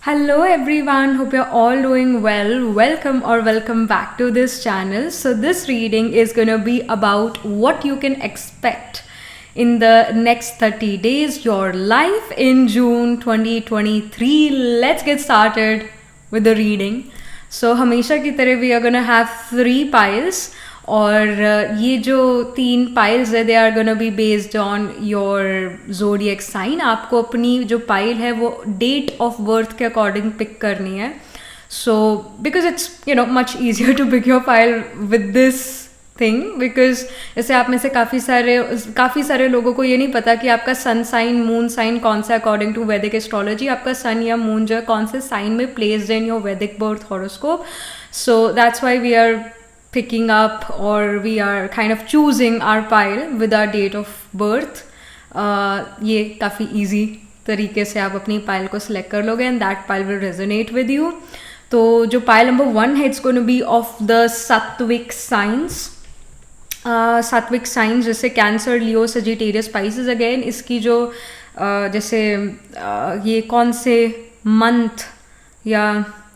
Hello everyone, hope you're all doing well. Welcome back to this channel. So this reading is going to be about what you can expect in the next 30 days, your life in June 2023. Let's get started with the reading. So हमेशा की तरह we are going to have 3 piles और ये जो 3 piles है they are gonna be based on your zodiac sign. आपको अपनी जो pile है वो date of birth के according pick करनी है. So because it's much easier to pick your pile with this thing, because जैसे आप में से काफ़ी सारे लोगों को ये नहीं पता कि आपका सन साइन मून साइन कौन सा अकॉर्डिंग टू वैदिक एस्ट्रोलॉजी, आपका सन या मून जो है कौन से साइन में placed in your Vedic birth horoscope. So that's why we are picking up or we are kind of choosing our pile with our date of birth. ये काफ़ी easy तरीके से आप अपनी pile को select कर लोगे and that pile will resonate with you. तो जो pile number 1 है it's going to be of the Sattvic signs. Sattvic signs जैसे Cancer, Leo, Sagittarius, Pisces. Again इसकी जो जैसे ये कौन से month या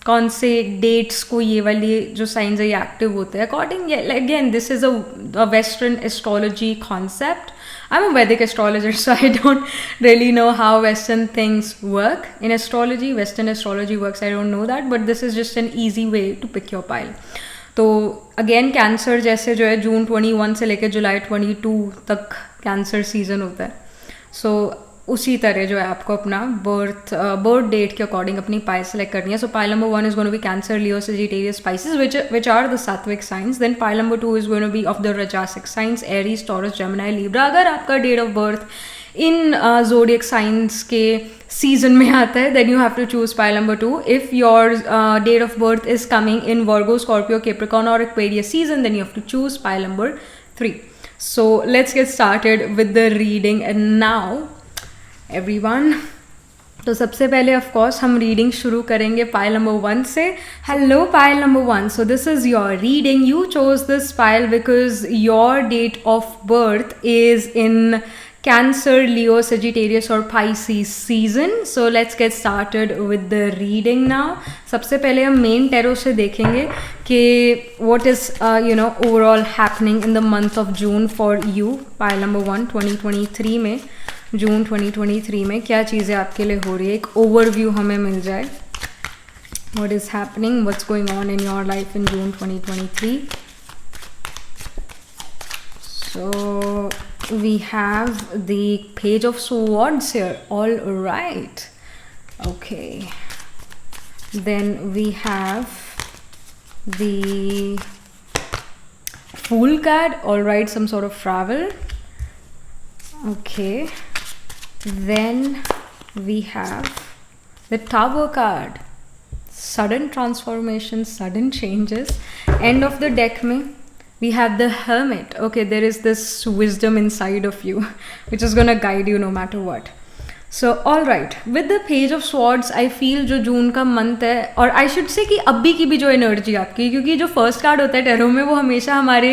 कौन से डेट्स को ये वाली जो साइंस है ये एक्टिव होते हैं according. Again this is a western astrology concept. I am a Vedic astrologer so I don't really know how western things work in astrology. Western astrology works, I don't know that, but this is just an easy way to pick your pile. तो अगेन Cancer जैसे जो है जून 21 से लेकर जुलाई 22 तक cancer season होता है. सो उसी तरह जो है आपको अपना बर्थ डेट के अकॉर्डिंग अपनी पाइल सेलेक्ट करनी है. So pile number 1 is going to be Cancer, Leo, Sagittarius, Pisces which are the sattvic signs. Then pile number 2 is going to be of the rajasic signs, Aries, Taurus, Gemini, Libra. अगर आपका date of birth in zodiac signs के season में आता है then you have to choose pile number 2. If your date of birth is coming in Virgo, Scorpio, Capricorn और Aquarius season then you have to choose pile number 3. So let's get started with the reading and now everyone. तो सबसे पहले of course हम reading शुरू करेंगे pile number 1 से. Hello pile number 1. So this is your reading. You chose this pile because your date of birth is in Cancer, Leo, Sagittarius और Pisces season. So let's get started with the reading now. सबसे पहले हम main tarot से देखेंगे कि what is overall happening in the month of June for you. Pile number 1 2023 में, जून 2023 में क्या चीज़ें आपके लिए हो रही है, एक ओवरव्यू हमें मिल जाए. What is happening, what's going on in your life in June 2023. So we have the page of swords here. All right, okay. Then we have the fool card. All right, some sort of travel. Okay, then we have the Tower card. Sudden transformation, sudden changes. End of the deck mein we have the Hermit. Okay, there is this wisdom inside of you which is gonna guide you no matter what. So all right, with the Page of Swords I feel जो June का month है, और I should say कि अभी की भी जो energy आपकी, क्योंकि जो फर्स्ट कार्ड होता है टैरो में वो हमेशा हमारे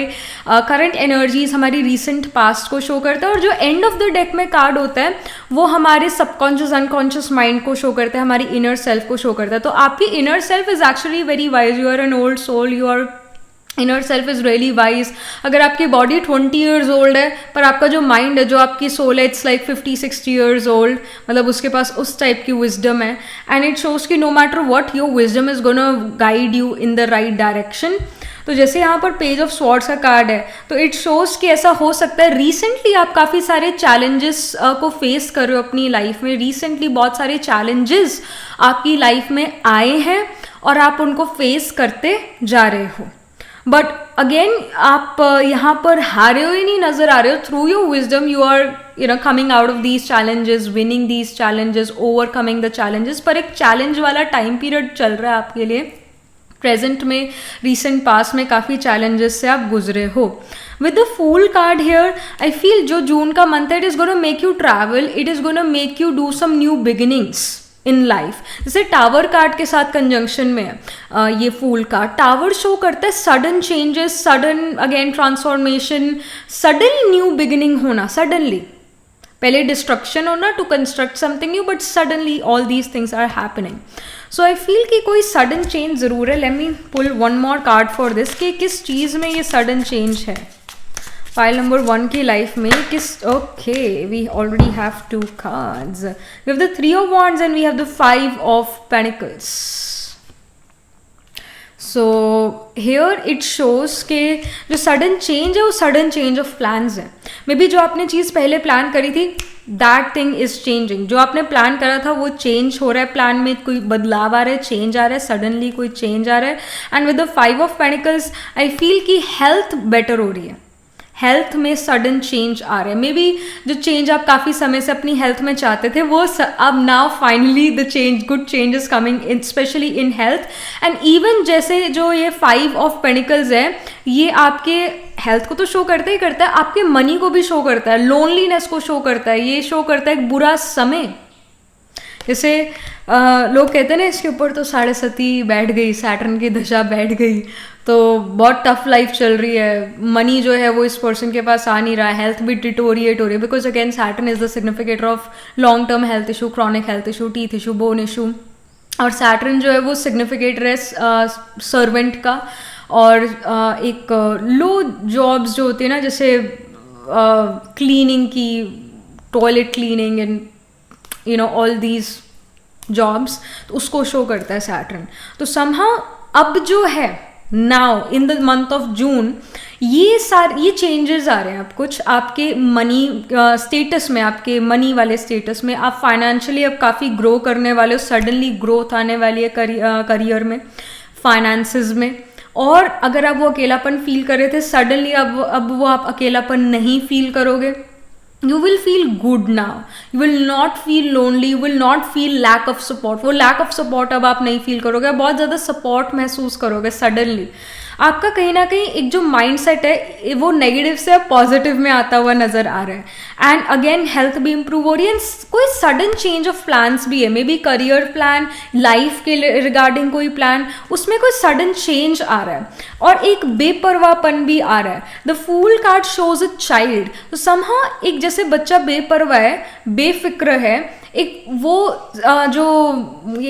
करंट एनर्जीज, हमारी रिसेंट पास्ट को शो करता है, और जो एंड ऑफ द डेक में कार्ड होता है वो हमारे सबकॉन्शियस अनकॉन्शियस माइंड को शो करता है, हमारी इनर सेल्फ को शो करता है. तो आपकी inner self is actually very wise. You are an old soul, you are inner self is really wise. अगर आपकी बॉडी 20 ईयर्स ओल्ड है पर आपका जो माइंड है, जो आपकी सोल है, इट्स लाइक 50-60 ईयर्स ओल्ड, मतलब उसके पास उस टाइप की विजडम है. एंड इट शोज कि no matter what your wisdom is gonna guide you in the right direction. तो जैसे यहाँ पर पेज ऑफ स्वॉर्ड्स का कार्ड है तो इट शोज कि ऐसा हो सकता है रिसेंटली आप काफ़ी सारे चैलेंजेस को फेस कर रहे हो अपनी लाइफ में. रिसेंटली बहुत सारे चैलेंजेस आपकी लाइफ में आए हैं और आप उनको फेस करते जा रहे हो. बट अगेन आप यहाँ पर हारे हुए नहीं नजर आ रहे हो. Through your wisdom you are coming out of these challenges, winning these challenges, overcoming the challenges. पर एक चैलेंज वाला टाइम पीरियड चल रहा है आपके लिए. प्रेजेंट में, रिसेंट पास्ट में काफ़ी चैलेंजेस से आप गुजरे हो. With the fool card here I feel जो जून का मंथ है it is gonna make you travel, it is gonna make you do some new beginnings in life. जैसे टावर कार्ड के साथ कंजंक्शन में है ये फूल कार्ड. टावर शो करता है sudden changes, sudden again transformation, sudden new beginning होना. Suddenly पहले डिस्ट्रक्शन होना to construct something new, but suddenly all these things are happening. So I feel कि कोई सडन चेंज ज़रूर है. Let me pull one more card for this कि किस चीज़ में ये सडन चेंज है पाइल नंबर 1 की लाइफ में. किस okay we already have 2 cards. We have the 3 of wands and we have the 5 of pentacles. So here it shows के जो सडन चेंज है वो सडन चेंज ऑफ प्लान्स है. May be जो आपने चीज़ पहले प्लान करी थी दैट थिंग इज चेंजिंग. जो आपने प्लान करा था वो चेंज हो रहा है. प्लान में कोई बदलाव आ रहा है, चेंज आ रहा है, सडनली कोई चेंज आ रहा है. And with the 5 of panicles I feel कि हेल्थ बेटर हो रही है. हेल्थ में सडन चेंज आ रहा है. मे बी जो चेंज आप काफ़ी समय से अपनी हेल्थ में चाहते थे वो अब now finally the change, good change is coming specially in health. And even जैसे जो ये 5 ऑफ पेनिकल्स है ये आपके हेल्थ को तो शो करता ही करता है, आपके मनी को भी शो करता है, लोनलीनेस को शो करता है, ये शो करता है एक बुरा समय. जैसे लोग कहते हैं ना इसके ऊपर तो 7.5 बैठ गई, सैटर्न की दशा बैठ गई, तो बहुत टफ लाइफ चल रही है. मनी जो है वो इस पर्सन के पास आ नहीं रहा है, हेल्थ भी डिटोरिएट हो रही है because again Saturn is the significator of long term health issue, chronic health issue, teeth issue, bone issue. और सैटर्न जो है वो सिग्निफिकेटर है सर्वेंट का. और एक लो जॉब्स जो होती है ना जैसे क्लीनिंग की, toilet cleaning and you know all these jobs, तो उसको शो करता है सैटर्न. तो समहाउ अब जो है now in the month of जून ये चेंजेस आ रहे हैं. अब कुछ आपके मनी स्टेटस में, आपके मनी वाले स्टेटस में आप फाइनेंशियली अब काफ़ी ग्रो करने वाले हो. सडनली ग्रोथ आने वाली है करियर में, फाइनेंसेस में. और अगर आप वो अकेलापन फील कर रहे थे सडनली अब वो आप अकेलापन नहीं फील करोगे. You will feel good now. You will not feel lonely. You will not feel lack of support. वो lack of support अब आप नहीं फील करोगे, बहुत ज़्यादा support महसूस करोगे सडनली. आपका कहीं ना कहीं एक जो माइंड सेट है वो नेगेटिव से अब पॉजिटिव में आता हुआ नजर आ रहा है. एंड अगेन हेल्थ भी इंप्रूव हो रही है. कोई सडन चेंज ऑफ प्लान्स भी है, may be career plan, life के रिगार्डिंग कोई प्लान, उसमें कोई सडन चेंज आ रहा है. और एक बेपरवाहपन भी आ रहा है. The fool card shows a child. तो समहाउ एक जैसे बच्चा बेपरवाह है, बेफिक्र है, एक वो जो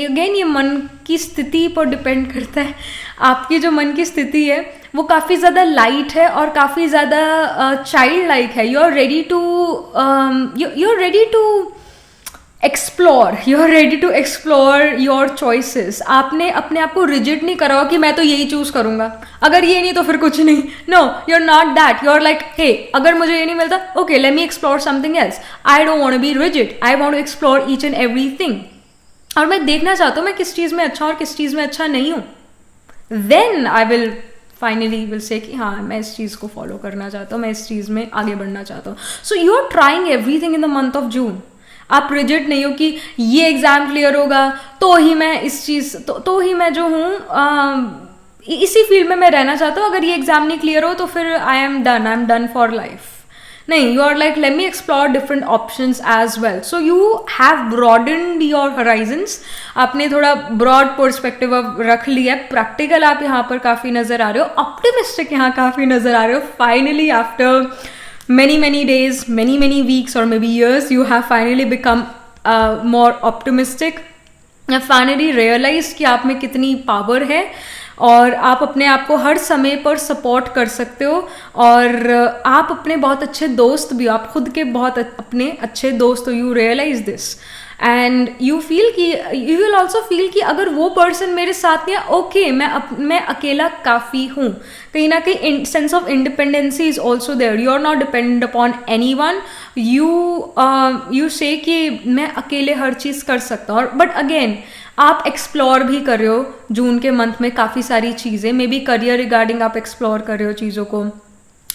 अगेन ये मन की स्थिति पर डिपेंड करता है. आपकी जो मन की स्थिति है वो काफ़ी ज़्यादा लाइट है और काफ़ी ज़्यादा चाइल्ड लाइक है. You are ready to explore your choices. आपने अपने आप को रिजिड नहीं करा कि मैं तो यही चूज करूंगा, अगर ये नहीं तो फिर कुछ नहीं. No, you are not that. You are like hey, अगर मुझे ये नहीं मिलता okay let me explore something else. I don't want to be rigid, I want to explore each and everything. और मैं देखना चाहता हूँ मैं किस चीज़ में अच्छा और किस चीज़ में अच्छा नहीं हूँ. Then I will finally will say कि हाँ मैं इस चीज़ को फॉलो करना चाहता हूँ, मैं इस चीज़ में आगे बढ़ना चाहता हूँ. So you are trying everything in the month of June. आप रिजिड नहीं हो कि ये एग्ज़ाम क्लियर होगा तो ही मैं इस चीज़ तो ही मैं जो हूँ इसी फील्ड में मैं रहना चाहता हूँ. अगर ये एग्ज़ाम नहीं क्लियर हो तो फिर I am done for life. नहीं, you are like let me explore different options as well. So you have broadened your horizons. आपने थोड़ा ब्रॉड पर्सपेक्टिव अब रख लिया है. प्रैक्टिकल आप यहाँ पर काफ़ी नज़र आ रहे हो, ऑप्टिमिस्टिक यहाँ काफ़ी नज़र आ रहे हो. Finally after many days, many weeks or maybe years, you have finally become more optimistic. You have finally realized कि आप में कितनी पावर है और आप अपने आप को हर समय पर सपोर्ट कर सकते हो. और आप अपने बहुत अच्छे दोस्त भी हो, आप खुद के बहुत अपने अच्छे दोस्त हो. You realise this and you feel कि यू विल ऑल्सो फील कि अगर वो पर्सन मेरे साथ नहीं है ओके मैं अकेला काफ़ी हूँ. कहीं ना कहीं sense of independency is also there. You are not dependent upon anyone. You say कि मैं अकेले हर चीज़ कर सकता हूँ. बट अगेन आप एक्सप्लोर भी कर रहे हो जून के मंथ में काफ़ी सारी चीज़ें. मे बी करियर रिगार्डिंग आप एक्सप्लोर कर रहे हो चीज़ों को.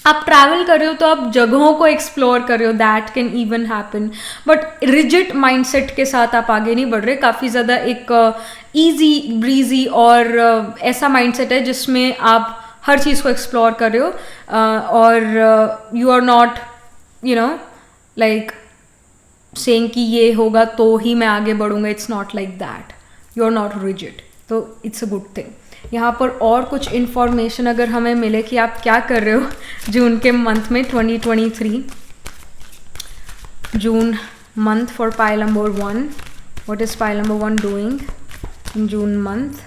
आप ट्रैवल कर रहे हो तो आप जगहों को एक्सप्लोर कर रहे हो. That can even happen. But rigid mindset के साथ आप आगे नहीं बढ़ रहे. काफ़ी ज़्यादा एक ईजी ब्रीजी और ऐसा माइंडसेट है जिसमें आप हर चीज़ को एक्सप्लोर कर रहे हो. और you are not you know like saying कि ये होगा तो ही मैं आगे बढ़ूंगा. It's not like that. You are not rigid. तो इट्स अ गुड थिंग. यहाँ पर और कुछ इन्फॉर्मेशन अगर हमें मिले कि आप क्या कर रहे हो जून के मंथ में 2023. जून month for pile number 1. What is pile number 1 doing? June month.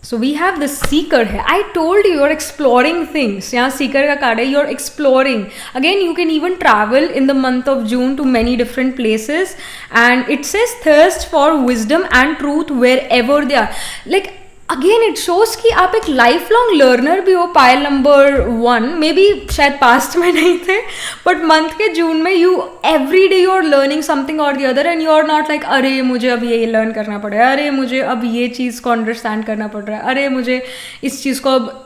So we have the seeker here. I told you, you're exploring things. Yeah, seeker ka card hai. You're exploring. Again, you can even travel in the month of June to many different places. And it says thirst for wisdom and truth wherever they are. Like, again it shows कि आप एक life long learner भी हो. Pile number 1 may be शायद past में नहीं थे, but month के जून में you every day you are learning something और the other, and you are not like अरे मुझे अब ये लर्न करना पड़ रहा है, अरे मुझे अब ये चीज़ को अंडरस्टैंड करना पड़ रहा है, अरे मुझे इस चीज़ को अब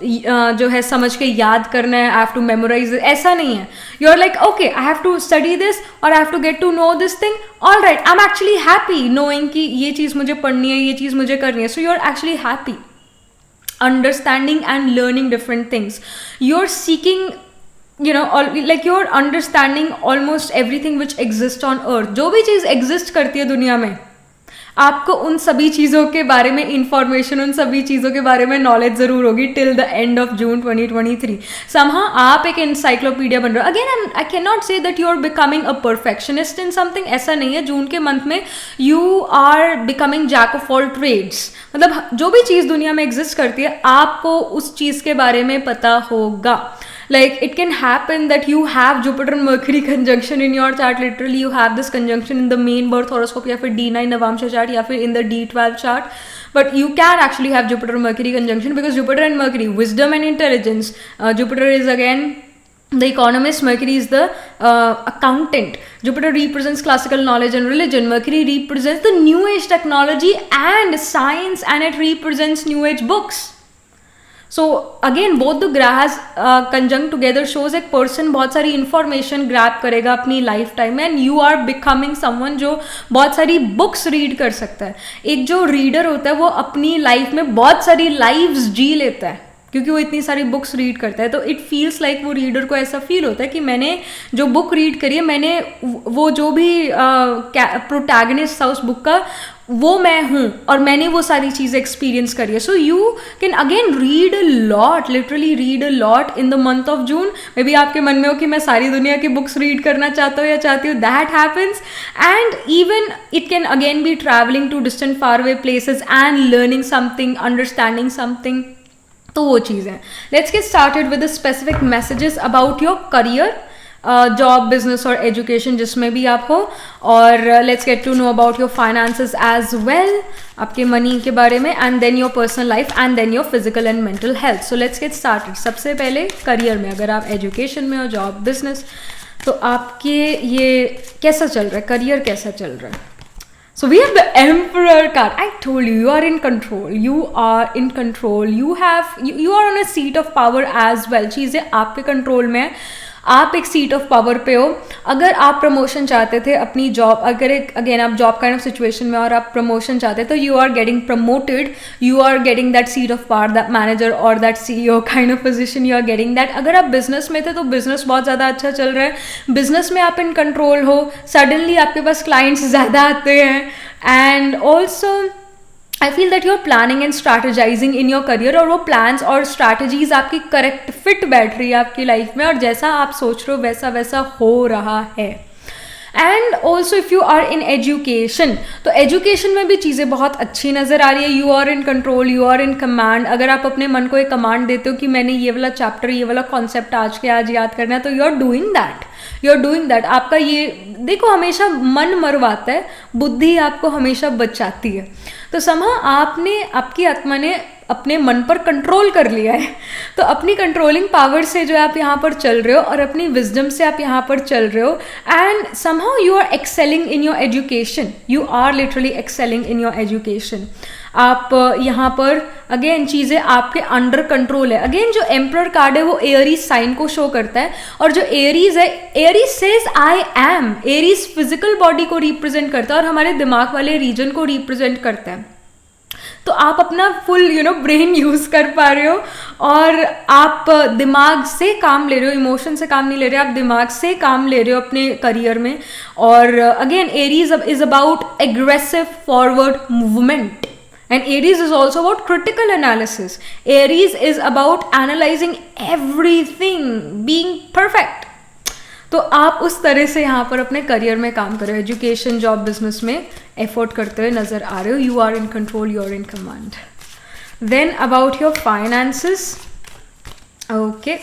जो है समझ के याद करना है, आई हैव टू मेमोराइज. ऐसा नहीं है. You are like okay I have to study this और I have to get to know this thing. All right, I am actually happy knowing कि ये चीज़ मुझे पढ़नी है, ये चीज़ मुझे करनी है. So you are actually happy understanding and learning different things. You're seeking, you know, like you're understanding almost everything which exists on earth. जो भी चीज़ exist करती है दुनिया में, आपको उन सभी चीज़ों के बारे में इंफॉर्मेशन, उन सभी चीज़ों के बारे में नॉलेज ज़रूर होगी till the end of June 2023. Somehow आप एक इंसाइक्लोपीडिया बन रहे हो. Again I can not say that you are becoming a perfectionist in something. ऐसा नहीं है. जून के मंथ में you are becoming jack of all trades. मतलब जो भी चीज़ दुनिया में एग्जिस्ट करती है आपको उस चीज़ के बारे में पता होगा. Like it can happen that you have Jupiter and Mercury conjunction in your chart. Literally you have this conjunction in the main birth horoscope या फिर D9 Navamsha chart या फिर in the D12 chart. But you can actually have Jupiter and Mercury conjunction because Jupiter and Mercury, wisdom and intelligence. Jupiter is again the economist, Mercury is the accountant. Jupiter represents classical knowledge and religion. Mercury represents the new age technology and science, and it represents new age books. So again both the grahas conjunct together shows एक person बहुत सारी information grab करेगा अपनी life time में, and you are becoming someone जो बहुत सारी books read कर सकता है. एक जो रीडर होता है वो अपनी लाइफ में बहुत सारी लाइव्स जी लेता है क्योंकि वो इतनी सारी बुक्स रीड करता है. तो इट फील्स लाइक वो रीडर को ऐसा फील होता है कि मैंने जो बुक रीड करी है, मैंने वो जो भी प्रोटैगनिस्ट था उस बुक का वो मैं हूँ और मैंने वो सारी चीज़ें एक्सपीरियंस करी है. So you can again read a lot, literally read a lot in the month of June. May be आपके मन में हो कि मैं सारी दुनिया की बुक्स रीड करना चाहता हूँ या चाहती हूँ. That happens. And even it can again be travelling to distant far away places and learning something, understanding something. तो वो चीज़ है. Let's get started with the specific messages about your career, job, business और education जिसमें भी आप हो. और let's get to know about your finances as well, आपके मनी के बारे में, and then your personal life and then your physical and mental health. So let's get started. सबसे पहले करियर में, अगर आप एजुकेशन में हो, जॉब, बिजनेस, तो आपके ये कैसा चल रहा है, करियर कैसा चल रहा है. So we have the Emperor card. I told you, you are in control. You are in control. You are on a seat of power as well. चीज़ें आपके कंट्रोल में है. आप एक सीट ऑफ पावर पे हो. अगर आप प्रमोशन चाहते थे अपनी जॉब, अगर एक अगेन आप जॉब काइंड ऑफ सिचुएशन में और आप प्रमोशन चाहते तो you are getting promoted, you are getting that seat of power, that manager और that CEO kind of position, you are getting that. अगर आप बिजनेस में थे तो बिजनेस बहुत ज़्यादा अच्छा चल रहा है. बिजनेस में आप इन कंट्रोल हो. सडनली आपके पास क्लाइंट्स ज़्यादा आते हैं. And also I feel that you are planning and strategising in your career, और वो प्लान्स और स्ट्रैटेजीज आपकी करेक्ट फिट बैठ रही है आपकी लाइफ में, और जैसा आप सोच रहे हो वैसा वैसा हो रहा है. And also if you are in education, तो एजुकेशन में भी चीज़ें बहुत अच्छी नज़र आ रही है. You are in control, you are in command. अगर आप अपने मन को एक कमांड देते हो कि मैंने ये वाला चैप्टर, ये वाला कॉन्सेप्ट आज के आज याद करना है, तो you are doing that, you are doing that. आपका ये देखो हमेशा मन मरवाता है, बुद्धि आपको हमेशा बचाती है. तो समहा आपने, आपकी आत्मा ने अपने मन पर कंट्रोल कर लिया है. तो अपनी कंट्रोलिंग पावर से जो आप यहाँ पर चल रहे हो और अपनी विजडम से आप यहाँ पर चल रहे हो. And somehow you are excelling in your education, you are literally excelling in your education. आप यहाँ पर अगेन चीज़ें आपके अंडर कंट्रोल है. अगेन जो एम्परर कार्ड है वो एरीज साइन को शो करता है, और जो एरीज है, Aries says I M. Aries physical body को रिप्रेजेंट करता है और हमारे दिमाग वाले रीजन को रिप्रेजेंट करता है. तो आप अपना फुल ब्रेन यूज़ कर पा रहे हो और आप दिमाग से काम ले रहे हो, इमोशन से काम नहीं ले रहे, आप दिमाग से काम ले रहे हो अपने करियर में. और again Aries is about aggressive forward movement. And Aries is also about critical analysis. Aries is about analyzing everything, being perfect. तो आप उस तरह से यहाँ पर अपने करियर में काम कर रहे हो, एजुकेशन, जॉब, बिजनेस में एफर्ट करते हुए नज़र आ रहे हो. You are in control, you are in command. Then about your finances. Okay,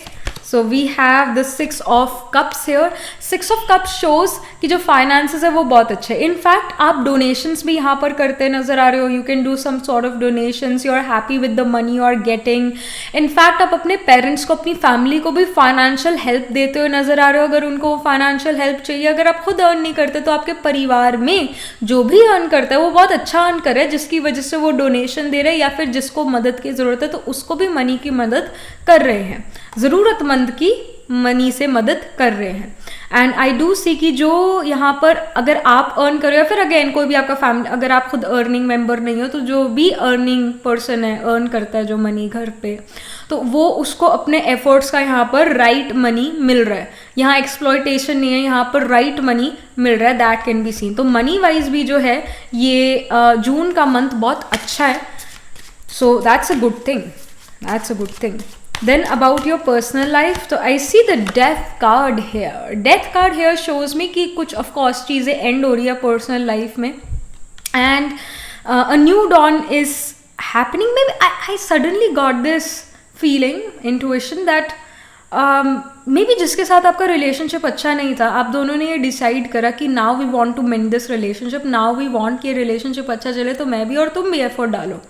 so we have the 6 of cups here. 6 of cups shows कि जो फाइनेंसेस है वो बहुत अच्छे. इनफैक्ट आप डोनेशंस भी यहाँ पर करते नजर आ रहे हो. You can do some sort of donations. You are happy with the money you are getting. In fact आप अपने पेरेंट्स को, अपनी फैमिली को भी फाइनेंशियल हेल्प देते हुए नजर आ रहे हो अगर उनको फाइनेंशियल हेल्प चाहिए. अगर आप खुद अर्न नहीं करते तो आपके परिवार में जो भी अर्न करता है वो बहुत अच्छा अर्न करे, जिसकी वजह से वो डोनेशन दे रहे हैं या फिर जिसको मदद की ज़रूरत है तो उसको भी मनी की मदद कर रहे हैं, ज़रूरतमंद की मनी से मदद कर रहे हैं. एंड आई डू सी कि जो यहाँ पर अगर आप अर्न कर रहे हो, फिर अगेन कोई भी आपका फैमिली, अगर आप खुद अर्निंग मेंबर नहीं हो तो जो भी अर्निंग पर्सन है, अर्न करता है जो मनी घर पे, तो वो उसको अपने एफर्ट्स का यहाँ पर राइट मनी मिल रहा है. यहाँ एक्सप्लॉयटेशन नहीं है, यहाँ पर राइट मनी मिल रहा है. That can be seen. तो मनी वाइज भी जो है ये जून का मंथ बहुत अच्छा है. So that's a good thing, that's a good thing. Then about your personal life, तो I see the death card here. Death card here shows me कि कुछ of course चीज़ें end हो रही है personal life में, and a new dawn is happening. Maybe I suddenly got this feeling, intuition that maybe जिसके साथ आपका रिलेशनशिप अच्छा नहीं था, आप दोनों ने ये डिसाइड करा कि now we want to mend this relationship, now we want कि ये रिलेशनशिप अच्छा चले, तो मैं भी और तुम भी एफर्ट डालो.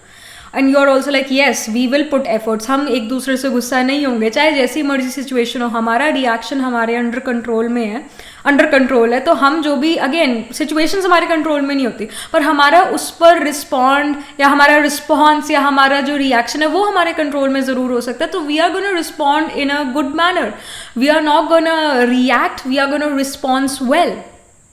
And you are also like yes we will put efforts. हम एक दूसरे से गुस्सा नहीं होंगे, चाहे जैसी मर्जी सिचुएशन हो. हमारा रिएक्शन हमारे अंडर कंट्रोल में है, अंडर कंट्रोल है. तो हम जो भी, अगेन सिचुएशंस हमारे कंट्रोल में नहीं होती, पर हमारा उस पर रिस्पॉन्ड या हमारा रिस्पॉन्स या हमारा जो रिएक्शन है वो हमारे कंट्रोल में ज़रूर हो सकता है. तो we are gonna respond in a good manner. We are not gonna react, we are gonna response well,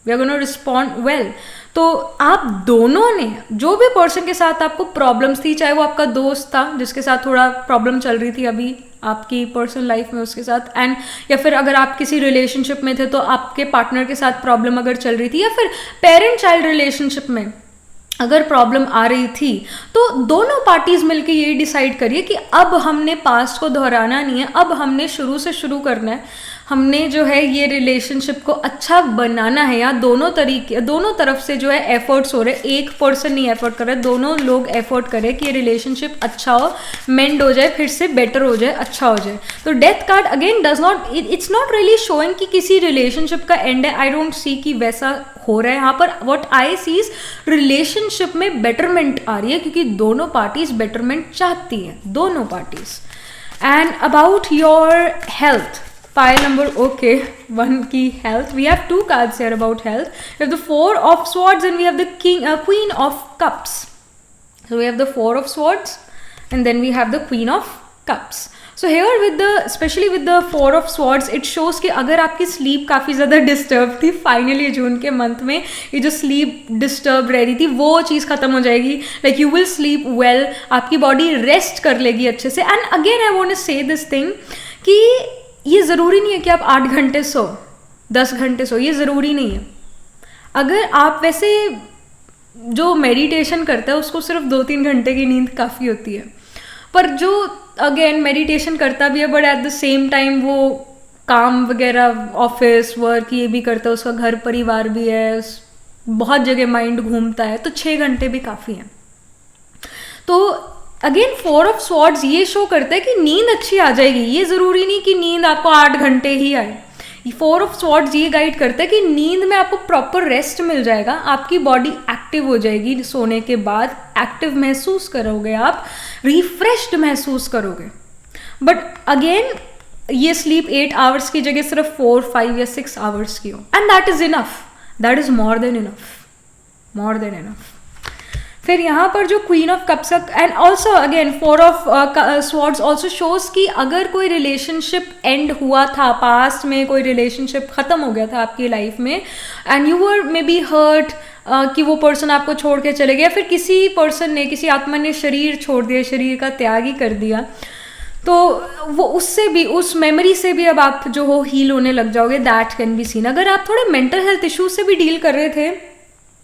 we are gonna respond well. तो आप दोनों ने, जो भी पर्सन के साथ आपको प्रॉब्लम्स थी, चाहे वो आपका दोस्त था जिसके साथ थोड़ा प्रॉब्लम चल रही थी अभी आपकी पर्सनल लाइफ में उसके साथ, एंड या फिर अगर आप किसी रिलेशनशिप में थे तो आपके पार्टनर के साथ प्रॉब्लम अगर चल रही थी, या फिर पेरेंट चाइल्ड रिलेशनशिप में अगर प्रॉब्लम आ रही थी, तो दोनों पार्टीज मिलकर ये डिसाइड करिए कि अब हमने पास्ट को दोहराना नहीं है, अब हमने शुरू से शुरू करना है. हमने जो है ये रिलेशनशिप को अच्छा बनाना है. या दोनों तरफ से जो है एफर्ट्स हो रहे, एक पर्सन नहीं एफर्ट कर रहा है, दोनों लोग एफर्ट करें कि ये रिलेशनशिप अच्छा हो, मेंड हो जाए, फिर से बेटर हो जाए, अच्छा हो जाए. तो death card again does not, it's not really showing कि किसी रिलेशनशिप का एंड है. आई डोंट सी कि वैसा हो रहा है यहाँ पर. What I see is relationship में बेटरमेंट आ रही है, क्योंकि दोनों पार्टीज बेटरमेंट चाहती हैं, दोनों parties. And about your health, pile number, okay, 1 की health. We have 2 cards here about health. We have the 4 of swords and we have the queen of cups. So we have the 4 of swords and then we have the queen of cups. So here with the, especially with the 4 of swords, it shows कि अगर आपकी sleep काफ़ी ज़्यादा disturb थी, finally जून के month में ये जो sleep डिस्टर्ब रह रही थी वो चीज़ ख़त्म हो जाएगी. Like you will sleep well, आपकी बॉडी रेस्ट कर लेगी अच्छे से. And again I want to say this thing कि ये ज़रूरी नहीं है कि आप 8 घंटे सो, 10 घंटे सो, ये ज़रूरी नहीं है. अगर आप वैसे जो मेडिटेशन करता है उसको सिर्फ 2-3 घंटे की नींद काफ़ी होती है, पर जो अगेन मेडिटेशन करता भी है but at the same time वो काम वगैरह, ऑफिस वर्क ये भी करता है, उसका घर परिवार भी है, बहुत जगह माइंड घूमता है, तो 6 घंटे भी काफ़ी हैं. तो अगेन 4 ऑफ स्वॉर्ड्स ये शो करता है कि नींद अच्छी आ जाएगी. ये ज़रूरी नहीं कि नींद आपको 8 घंटे ही आए. 4 ऑफ स्वॉर्ड्स ये गाइड करता है कि नींद में आपको प्रॉपर रेस्ट मिल जाएगा, आपकी बॉडी एक्टिव हो जाएगी, सोने के बाद एक्टिव महसूस करोगे, आप रिफ्रेश्ड महसूस करोगे. बट अगेन ये स्लीप 8 आवर्स की जगह सिर्फ 4, 5 या 6 आवर्स की हो, and that is enough, that is more than enough, more than enough. फिर यहाँ पर जो queen of cups, and also again 4 of swords also shows कि अगर कोई रिलेशनशिप एंड हुआ था पास्ट में, कोई रिलेशनशिप ख़त्म हो गया था आपकी लाइफ में, and you were maybe hurt कि वो पर्सन आपको छोड़ के चले गया, फिर किसी पर्सन ने, किसी आत्मा ने शरीर छोड़ दिया, शरीर का त्याग ही कर दिया, तो वो उससे भी, उस मेमोरी से भी अब आप जो हो हील होने लग जाओगे. That can be scene. अगर आप थोड़े मेंटल हेल्थ इश्यूज से भी डील कर रहे थे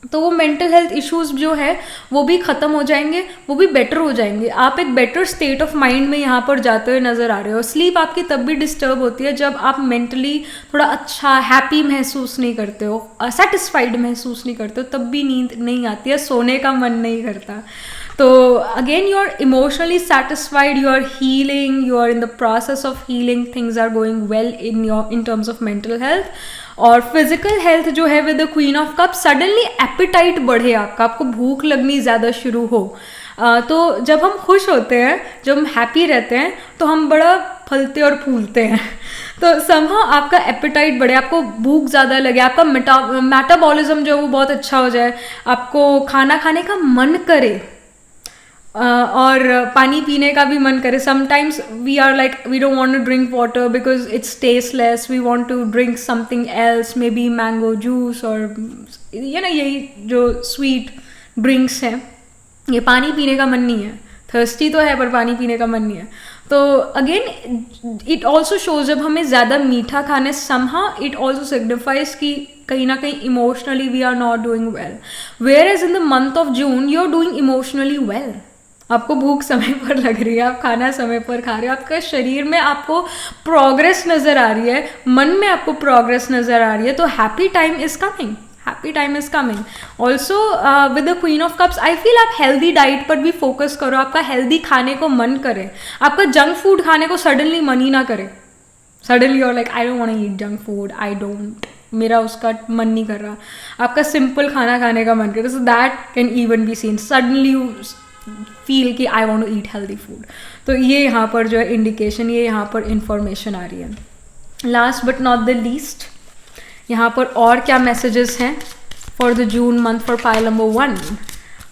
तो वो मेंटल हेल्थ इश्यूज जो है वो भी ख़त्म हो जाएंगे, वो भी बेटर हो जाएंगे। आप एक बेटर स्टेट ऑफ माइंड में यहाँ पर जाते हुए नज़र आ रहे हो। स्लीप आपकी तब भी डिस्टर्ब होती है जब आप मेंटली थोड़ा अच्छा हैप्पी महसूस नहीं करते हो, सेटिस्फाइड महसूस नहीं करते हो, तब भी नींद नहीं आती है, सोने का मन नहीं करता। तो again you are emotionally satisfied, you are healing, you are in the process of healing, things are going well in terms of mental health. और फिजिकल हेल्थ जो है with the queen of cup, suddenly appetite बढ़े आपका, आपको भूख लगनी ज़्यादा शुरू हो। तो जब हम खुश होते हैं, जब हम हैप्पी रहते हैं, तो हम बड़ा फलते और फूलते हैं। तो समहाउ आपका एपिटाइट बढ़े, आपको भूख ज़्यादा लगे, आपका मेटाबॉलिज्म जो है वो बहुत अच्छा हो जाए, आपको खाना खाने का मन करे, और पानी पीने का भी मन करे। Sometimes we are like we don't want to drink water because it's tasteless, we want to drink something else, maybe mango juice, और ये ना यही जो स्वीट ड्रिंक्स हैं, ये पानी पीने का मन नहीं है। थर्स्टी तो है पर पानी पीने का मन नहीं है। तो अगेन इट ऑल्सो शोज, जब हमें ज़्यादा मीठा खाने, समहाउ इट ऑल्सो सिग्निफाइज कि कहीं ना कहीं emotionally we are not doing well. Whereas in the month of June you are doing emotionally well. आपको भूख समय पर लग रही है, आप खाना समय पर खा रहे हो, आपका शरीर में आपको प्रोग्रेस नज़र आ रही है, मन में आपको प्रोग्रेस नज़र आ रही है। तो happy time is coming, happy time is coming. Also with the queen of cups I feel आप हेल्दी डाइट पर भी फोकस करो, आपका हेल्दी खाने को मन करे, आपका जंक फूड खाने को सडनली मन ही ना करे। सडनली और like I don't want to eat junk food, I don't, मेरा उसका मन नहीं कर रहा, आपका सिंपल खाना खाने का मन करे। So that can even be seen, suddenly you feel कि I want to eat healthy food. तो ये यहाँ पर जो है इंडिकेशन, ये यहाँ पर इंफॉर्मेशन आ रही है। Last but not the least, यहाँ पर और क्या मैसेजेस हैं for the June month for pile number 1।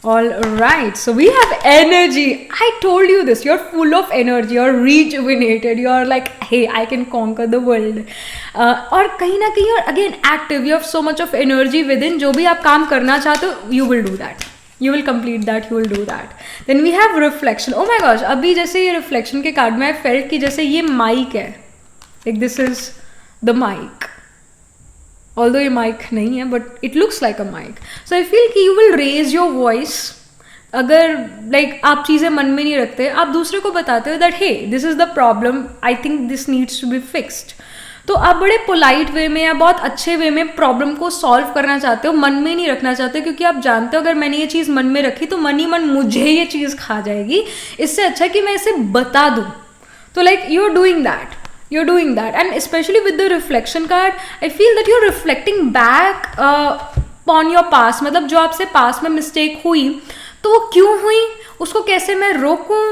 All right, so we have energy. I told you this, you're full of energy, you're rejuvenated, you're like, hey, I can conquer the world. और कहीं ना कहीं you're again active, you have so much of energy within, जो भी आप काम करना चाहते हो, you will do that. You will complete that, you will do that. Then we have reflection. Oh my gosh, अभी जैसे ये reflection के कार्ड में I felt कि जैसे ये mic है, like this is the mic. Although ये mic नहीं है, but it looks like a mic. So I feel कि you will raise your voice. अगर like आप चीज़ें मन में नहीं रखते, आप दूसरे को बताते हो that hey, this is the problem, I think this needs to be fixed. तो आप बड़े पोलाइट वे में या बहुत अच्छे वे में प्रॉब्लम को सॉल्व करना चाहते हो, मन में नहीं रखना चाहते, क्योंकि आप जानते हो अगर मैंने ये चीज़ मन में रखी तो मन ही मन मुझे ये चीज़ खा जाएगी, इससे अच्छा कि मैं इसे बता दूँ। तो like you are doing that, you're doing that, and especially with the reflection card I feel that you're reflecting back on your past, मतलब जो आपसे पास्ट में मिस्टेक हुई तो वो क्यों हुई, उसको कैसे मैं रोकूं,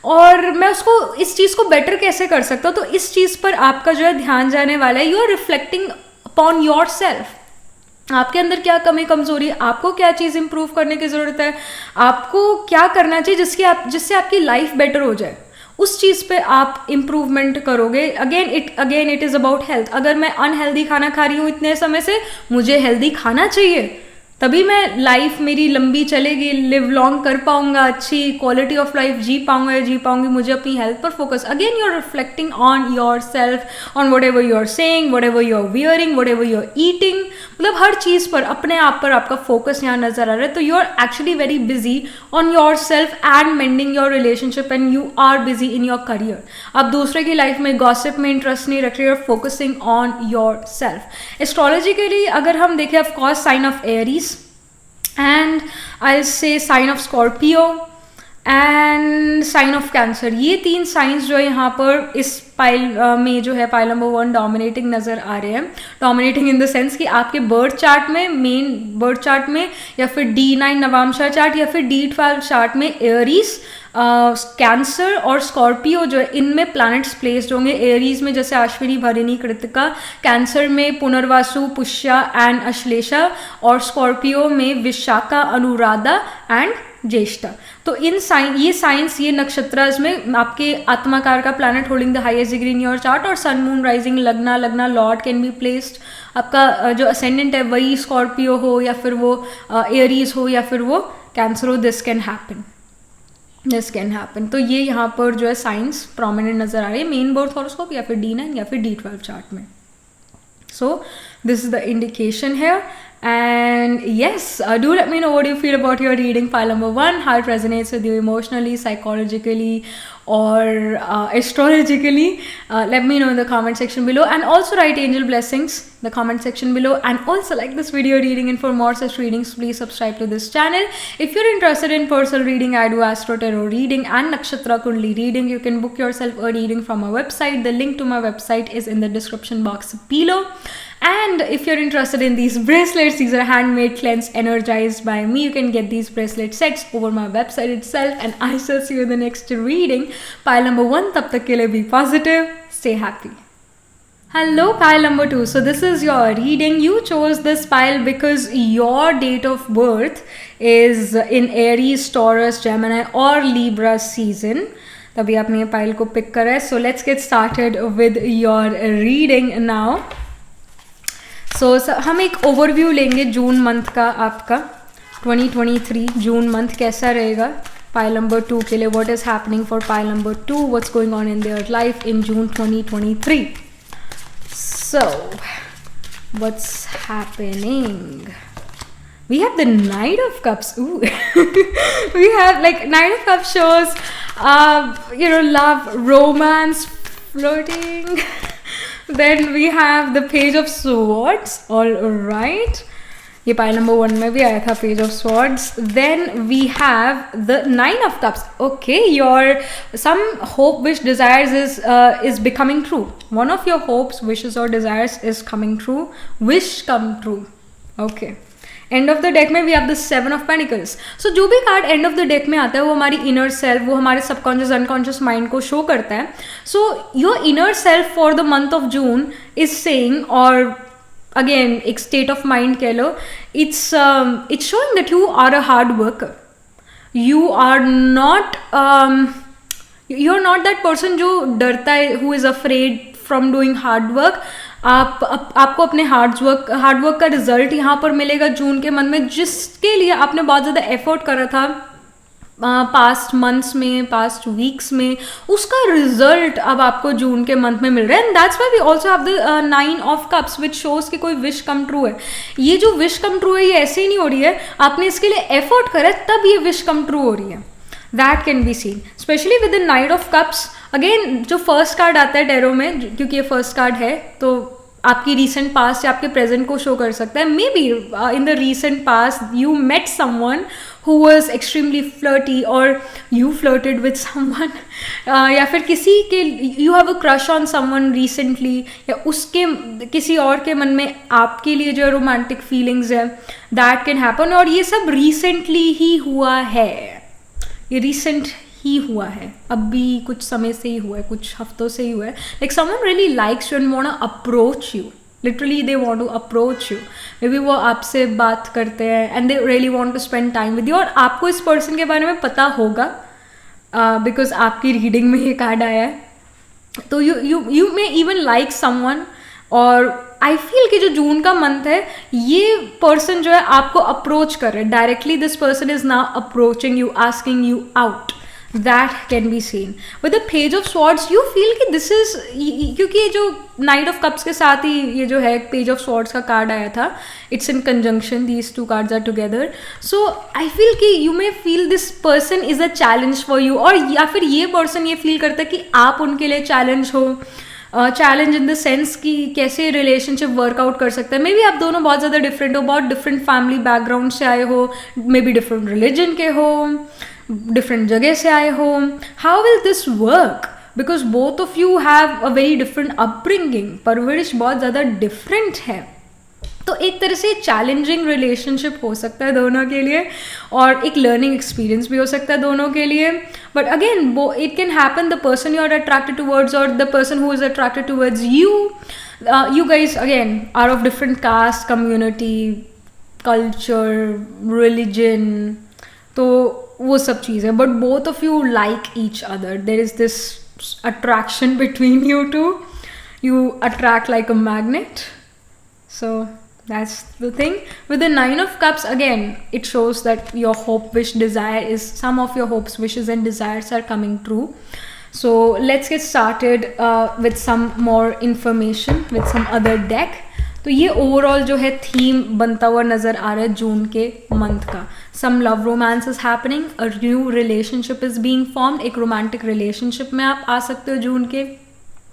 और मैं उसको इस चीज़ को बेटर कैसे कर सकता हूँ। तो इस चीज़ पर आपका जो है ध्यान जाने वाला है। You are reflecting upon yourself, आपके अंदर क्या कमी कमजोरी है, आपको क्या चीज़ इंप्रूव करने की ज़रूरत है, आपको क्या करना चाहिए जिससे आपकी लाइफ बेटर हो जाए, उस चीज़ पे आप इम्प्रूवमेंट करोगे। Again it is about health. अगर मैं अनहेल्दी खाना खा रही हूँ इतने समय से, मुझे हेल्दी खाना चाहिए, तभी मैं लाइफ मेरी लंबी चलेगी, लिव लॉन्ग कर पाऊंगा, अच्छी क्वालिटी ऑफ लाइफ जी पाऊंगा या जी पाऊंगी। मुझे अपनी हेल्थ पर focus. Again you are reflecting on yourself, on whatever you are saying, whatever you are wearing, whatever you are eating, मतलब हर चीज़ पर अपने आप पर आपका फोकस यहाँ नजर आ रहा है। तो you are actually very busy on yourself and mending your relationship, and you are busy in your career. आप दूसरे की लाइफ में गॉसिप में इंटरेस्ट नहीं रख रहे, you are focusing on yourself. Astrologically अगर हम देखें, of course sign of Aries, and I'll say sign of Scorpio and sign of Cancer, ये 3 साइंस जो है यहाँ पर इस पाइल में जो है पाइल नंबर 1 डोमिनेटिंग नज़र आ रहे हैं। डोमिनेटिंग इन द सेंस कि आपके बर्थ चार्ट में, मेन बर्थ चार्ट में, या फिर D9 नवामशा चार्ट, या फिर D12 चार्ट में एरीज, कैंसर और स्कॉर्पियो जो है इनमें प्लैनेट्स प्लेस्ड होंगे। एरीज में जैसे अश्विनी, भरिणी, कृतिका, कैंसर में पुनर्वासु, पुष्या एंड अश्लेषा, और स्कॉर्पियो में विशाखा, अनुराधा एंड ज्येष्ठा। तो इन ये साइंस, ये नक्षत्रास में आपके आत्माकार का planet holding the highest degree in your chart, और सन मून राइजिंग लग्ना लॉर्ड कैन बी प्लेस्ड। आपका जो असेंडेंट है वही स्कॉर्पियो हो, या फिर वो एरीज हो, या फिर वो कैंसर हो, दिस कैन हैपन। तो ये यहाँ पर जो है साइंस प्रोमिनेंट नजर आ रही है मेन बर्थ हॉरोस्कोप या फिर D9 या फिर D12 चार्ट में। सो दिस इज द इंडिकेशन है, And yes, do let me know what you feel about your reading, pile number 1, how it resonates with you emotionally, psychologically, or astrologically. Let me know in the comment section below, and also write angel blessings in the comment section below, and also like this video reading. And for more such readings, please subscribe to this channel. If you're interested in personal reading, I do astro tarot reading and nakshatra kundli reading. You can book yourself a reading from my website. The link to my website is in the description box below. And if you're interested in these bracelets, these are handmade, cleansed, energized by me. You can get these bracelet sets over my website itself. And I shall see you in the next reading. Pile number 1, tab tak ke liye be positive, stay happy. Hello, pile number 2. So this is your reading. You chose this pile because your date of birth is in Aries, Taurus, Gemini or Libra season. तभी आपने ये pile को pick करा है. So let's get started with your reading now. So हम एक overview लेंगे June month का आपका 2023 जून मंथ कैसा रहेगा पाइल नंबर 2 के लिए. What is happening for pile number 2, what's going on in their life in June 2023. So what's happening? We have the Knight of Cups. Ooh. We have like Knight of Cups shows love, romance, flirting. Then we have the Page of Swords. All right, ये pile number 1 में भी आया था Page of Swords. Then we have the Nine of Cups. Okay, your some hope, wish, desires is becoming true. One of your hopes, wishes or desires is coming true. Wish come true. Okay. End of the deck में we have the 7 of pentacles. सो जो भी card end of the deck में आता है वो हमारी inner self, वो हमारे सबकॉन्शियस अनकॉन्शियस माइंड को शो करता है. So your inner self for the month of June is saying, और अगेन एक स्टेट ऑफ माइंड कह लो, it's showing that you are a hard worker. You are not that person जो डरता है, who is afraid from doing hard work. आपको अपने hard work का रिजल्ट यहाँ पर मिलेगा जून के मंथ में, जिसके लिए आपने बहुत ज़्यादा एफर्ट करा था पास्ट मंथ्स में, पास्ट वीक्स में, उसका रिजल्ट अब आपको जून के मंथ में मिल रहा है. And that's why we also have the 9 of cups which shows कि कोई विश कम ट्रू है. ये जो विश कम ट्रू है ये ऐसे ही नहीं हो रही है, आपने इसके लिए एफर्ट करा तब ये विश कम ट्रू हो रही है. That can be scene specially with the knight of cups. Again जो फर्स्ट कार्ड आता है टैरो में, क्योंकि ये फर्स्ट कार्ड है तो आपकी रीसेंट पास्ट या आपके प्रेजेंट को शो कर सकता है. Maybe in the recent past you met someone who was extremely flirty, और यू फ्लर्टेड विद समवन, या फिर किसी के you have a crush on someone recently, या उसके किसी और के मन में आपके लिए जो रोमांटिक फीलिंग्स है, दैट कैन हैपन. और ये सब रिसेंटली ही हुआ है, ये रिसेंट ही हुआ है, अभी कुछ समय से ही हुआ है, कुछ हफ्तों से ही हुआ है. Like someone really likes you and want to approach you, literally they want to approach you. Maybe वो आपसे बात करते हैं and they really want to spend time with you, और आपको इस पर्सन के बारे में पता होगा बिकॉज आपकी रीडिंग में ये कार्ड आया है. तो you may even like someone, और आई फील कि जो जून का मंथ है ये पर्सन जो है आपको अप्रोच कर रहे हैं directly. This person is now approaching you, asking you out. That can be seen with the Page of Swords. You feel कि this is, क्योंकि ये जो Knight of Cups के साथ ही ये जो है Page of Swords का कार्ड आया था, it's in conjunction, these two cards are together. So I feel कि you may feel this person is a challenge for you, और या फिर ये person ये feel करता है कि आप उनके लिए challenge हो. चैलेंज इन द सेंस कि कैसे रिलेशनशिप वर्कआउट कर सकते हैं. मे बी आप दोनों बहुत ज़्यादा डिफरेंट हो, बहुत डिफरेंट फैमिली बैकग्राउंड से आए हो, मे बी डिफरेंट रिलीजन के हो, डिफरेंट जगह से आए हो. How will this work? Because both of you have a very different upbringing, परवरिश बहुत ज़्यादा डिफरेंट है. तो एक तरह से चैलेंजिंग रिलेशनशिप हो सकता है दोनों के लिए, और एक लर्निंग एक्सपीरियंस भी हो सकता है दोनों के लिए. But again it can happen the person you are attracted towards और the person who is attracted towards you guys again are of different caste, community, culture, religion, तो वो सब चीज़ है. But both of you like each other, there is this attraction between you two. You attract like a magnet. So that's the thing. With the 9 of Cups, again, it shows that your hope, wish, desire is, some of your hopes, wishes and desires are coming true. So let's get started with some more information with some other deck. तो ये overall जो है theme बनता हुआ नज़र आ रहा है जून के मंथ का. Some love romance is happening, a new relationship is being formed. एक रोमांटिक रिलेशनशिप में आप आ सकते हो जून के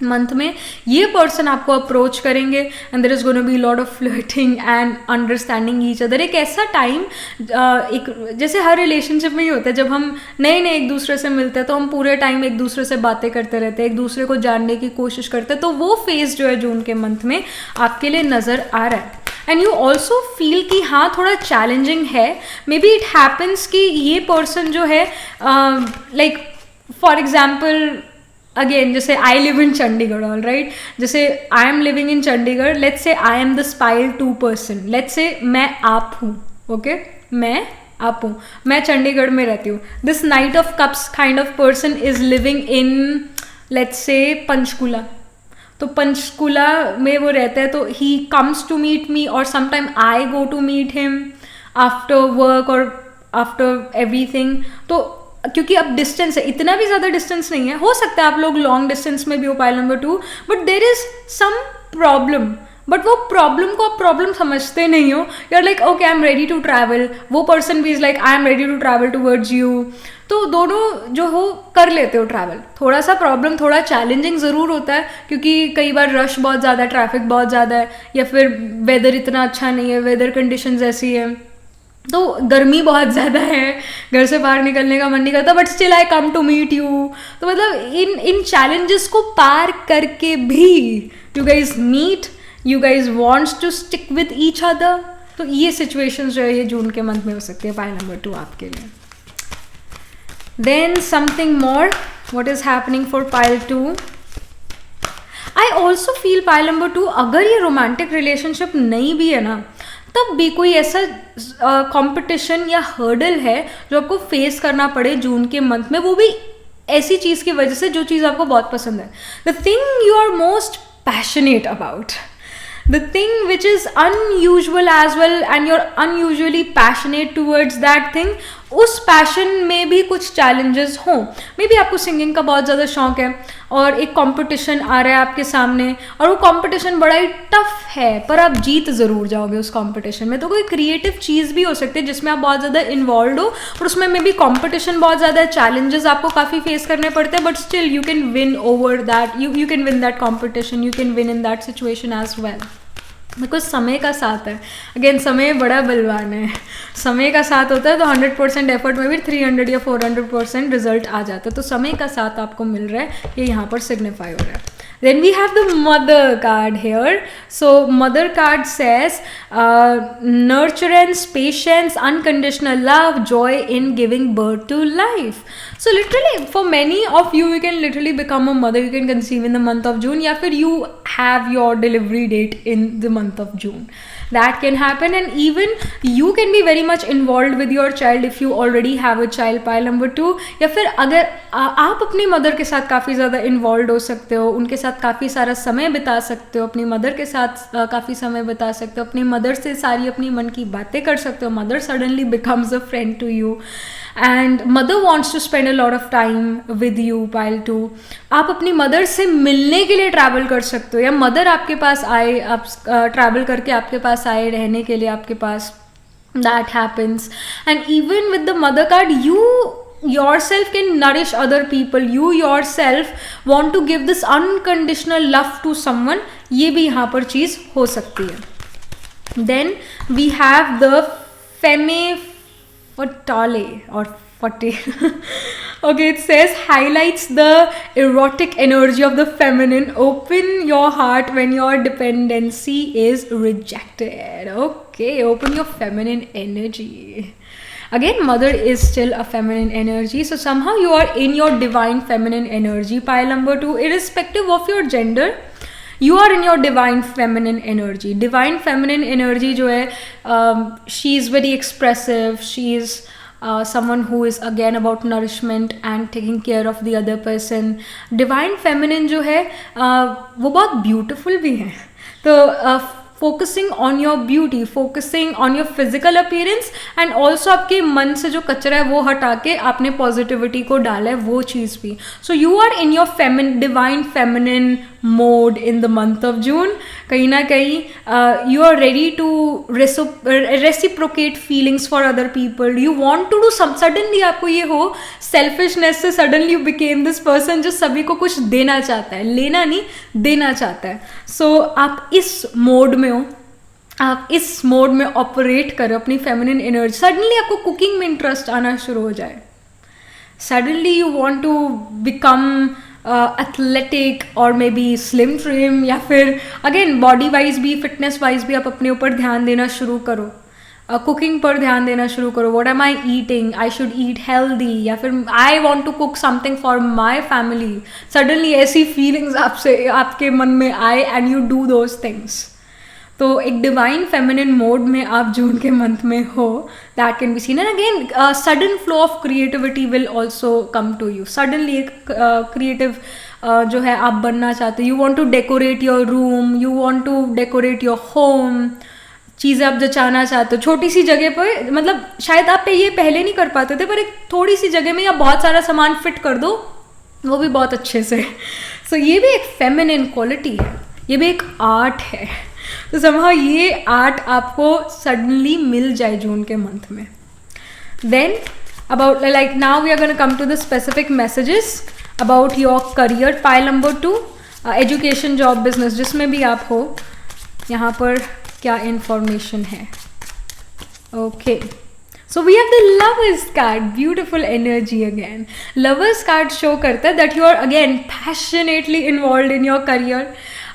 मंथ में. ये पर्सन आपको अप्रोच करेंगे and there is gonna be lot of flirting and understanding each other. एक ऐसा टाइम, एक जैसे हर रिलेशनशिप में ही होता है, जब हम नए नए एक दूसरे से मिलते हैं तो हम पूरे टाइम एक दूसरे से बातें करते रहते हैं, एक दूसरे को जानने की कोशिश करते हैं. तो वो फेज जो है जून के मंथ में आपके लिए नज़र आ रहा है. एंड यू ऑल्सो फील कि हाँ थोड़ा चैलेंजिंग है. मे बी इट हैपन्स कि ये पर्सन जो है लाइक फॉर एग्जाम्पल अगेन जैसे I live in Chandigarh, all right, जैसे I am living in Chandigarh, let's say I am the pile 2 person, let's say मैं आप हूँ, ओके, मैं आप हूँ, मैं चंडीगढ़ में रहती हूँ. This knight of cups kind of person is living in let's say Panchkula. तो पंचकुला में वो रहता है, तो he comes to meet me और sometime I go to meet him after work और आफ्टर एवरीथिंग. तो क्योंकि अब डिस्टेंस है, इतना भी ज़्यादा डिस्टेंस नहीं है, हो सकता है आप लोग लॉन्ग डिस्टेंस में भी हो pile number 2, but there is some problem. But वो प्रॉब्लम को आप प्रॉब्लम समझते नहीं हो. You are like okay I am ready to travel, वो पर्सन भी is like I am ready to travel towards you. तो दोनों जो हो कर लेते हो ट्रैवल. थोड़ा सा प्रॉब्लम, थोड़ा चैलेंजिंग ज़रूर होता है क्योंकि कई बार रश बहुत ज़्यादा है, ट्रैफिक बहुत ज़्यादा है, या फिर वेदर इतना अच्छा नहीं है, वेदर कंडीशंस ऐसी है, तो गर्मी बहुत ज़्यादा है, घर से बाहर निकलने का मन नहीं करता, but still I come to meet you. तो मतलब इन चैलेंजेस को पार करके भी you guys meet, you guys wants to stick with each other. तो ये सिचुएशंस जो है ये जून के मंथ में हो सकती है पाइल नंबर 2 आपके लिए. Then something more, what is happening for pile 2. I also feel pile number 2 अगर ये रोमांटिक रिलेशनशिप नहीं भी है ना, तब भी कोई ऐसा कंपटीशन या हर्डल है जो आपको फेस करना पड़े जून के मंथ में, वो भी ऐसी चीज़ की वजह से जो चीज़ आपको बहुत पसंद है. The thing you are most passionate about, the thing which is unusual as well and you're unusually passionate towards that thing, उस पैशन में भी कुछ चैलेंजेस हों. मे बी आपको सिंगिंग का बहुत ज़्यादा शौक है और एक कंपटीशन आ रहा है आपके सामने और वो कंपटीशन बड़ा ही टफ है, पर आप जीत ज़रूर जाओगे उस कंपटीशन में. तो कोई क्रिएटिव चीज़ भी हो सकती है जिसमें आप बहुत ज़्यादा इन्वॉल्व हो और उसमें मे बी कंपटीशन बहुत ज़्यादा है, चैलेंजेस आपको काफ़ी फेस करने पड़ते हैं, but still you can win over that, you can win that competition, you can win in that situation as well. Because समय का साथ है. अगेन समय बड़ा बलवान है, समय का साथ होता है तो 100% एफर्ट में भी 300 या 400% रिजल्ट आ जाता है. तो समय का साथ आपको मिल रहा है, ये यहाँ पर सिग्निफाई हो रहा है. Then we have the mother card here. So mother card says nurturance, patience, unconditional love, joy in giving birth to life. So literally for many of you, you can literally become a mother. You can conceive in the month of June, या फिर you have your delivery date in the month of June. That can happen, and even you can be very much involved with your child if you already have a child, pile number 2. या फिर अगर आप अपनी mother के साथ काफ़ी ज़्यादा involve हो सकते हो, उनके साथ काफ़ी सारा समय बिता सकते हो, अपनी मदर के साथ काफ़ी समय बिता सकते हो, अपनी मदर से सारी अपनी मन की बातें कर सकते हो. Mother suddenly becomes a friend to you and mother wants to spend a lot of time with you, pile 2. आप अपनी मदर से मिलने के लिए ट्रैवल कर सकते हो, या मदर आपके पास आए, आप ट्रैवल करके आपके पास आए रहने के लिए आपके पास. That happens. And even with the mother card, you yourself can nourish other people, you yourself want to give this unconditional love to someone. ये भी यहाँ पर चीज़ हो सकती है. Then we have the femme fatale or fatale. Okay, it says highlights the erotic energy of the feminine. Open your heart when your dependency is rejected. Okay, open your feminine energy. Again, mother is still a feminine energy, so somehow you are in your divine feminine energy. Pile number 2, irrespective of your gender, you are in your divine feminine energy. Divine feminine energy जो है, she is very expressive, she is someone who is again about nourishment and taking care of the other person. Divine feminine जो है वो बहुत beautiful भी है. तो focusing on your beauty, focusing on your physical appearance, and also आपके मन से जो कचरा है वो हटा के आपने पॉजिटिविटी को डाला है, वो चीज़ भी. So you are in your divine feminine mode in the month of June. कहीं ना कहीं you are ready to reciprocate feelings for other people. You want to do some, suddenly आपको ये हो selfishness से suddenly you became this person जो सभी को कुछ देना चाहता है, लेना नहीं देना चाहता है. So आप इस मोड में हो, आप इस मोड में ऑपरेट करो अपनी फेमिनिन एनर्जी. सडनली आपको कुकिंग में इंटरेस्ट आना शुरू हो जाए, suddenly you want to become athletic और मे बी स्लिम ट्रिम, या फिर अगेन बॉडी वाइज भी फिटनेस वाइज भी आप अपने ऊपर ध्यान देना शुरू करो, कुकिंग पर ध्यान देना शुरू करो. What am I eating, I should eat healthy, या फिर I want to cook something for my family. Suddenly ऐसी फीलिंग्स आपसे आपके मन में आए and you do those things. तो एक डिवाइन फेमिनिन मोड में आप जून के मंथ में हो, that can be seen. And again sudden flow of creativity will also come to you. Suddenly एक क्रिएटिव जो है आप बनना चाहते हो. You want to decorate your room, you want to decorate your home. चीज़ें आप जचाना चाहते हो छोटी सी जगह पर, मतलब शायद आप ये पहले नहीं कर पाते थे, पर एक थोड़ी सी जगह में आप बहुत सारा सामान फिट कर दो, वो भी बहुत अच्छे से. सो ये भी एक फेमिनिन क्वालिटी है, ये भी एक आर्ट है. तो समहाउ ये आर्ट आपको सडनली मिल जाए जून के मंथ में. Then about like now we are gonna come to the specific messages about your career. Pile number 2, education, job, business, जिसमें भी आप हो, यहाँ पर क्या इंफॉर्मेशन है. Okay, so we have the lovers card, beautiful energy again. Lovers card show करता है that you are again passionately involved in your career.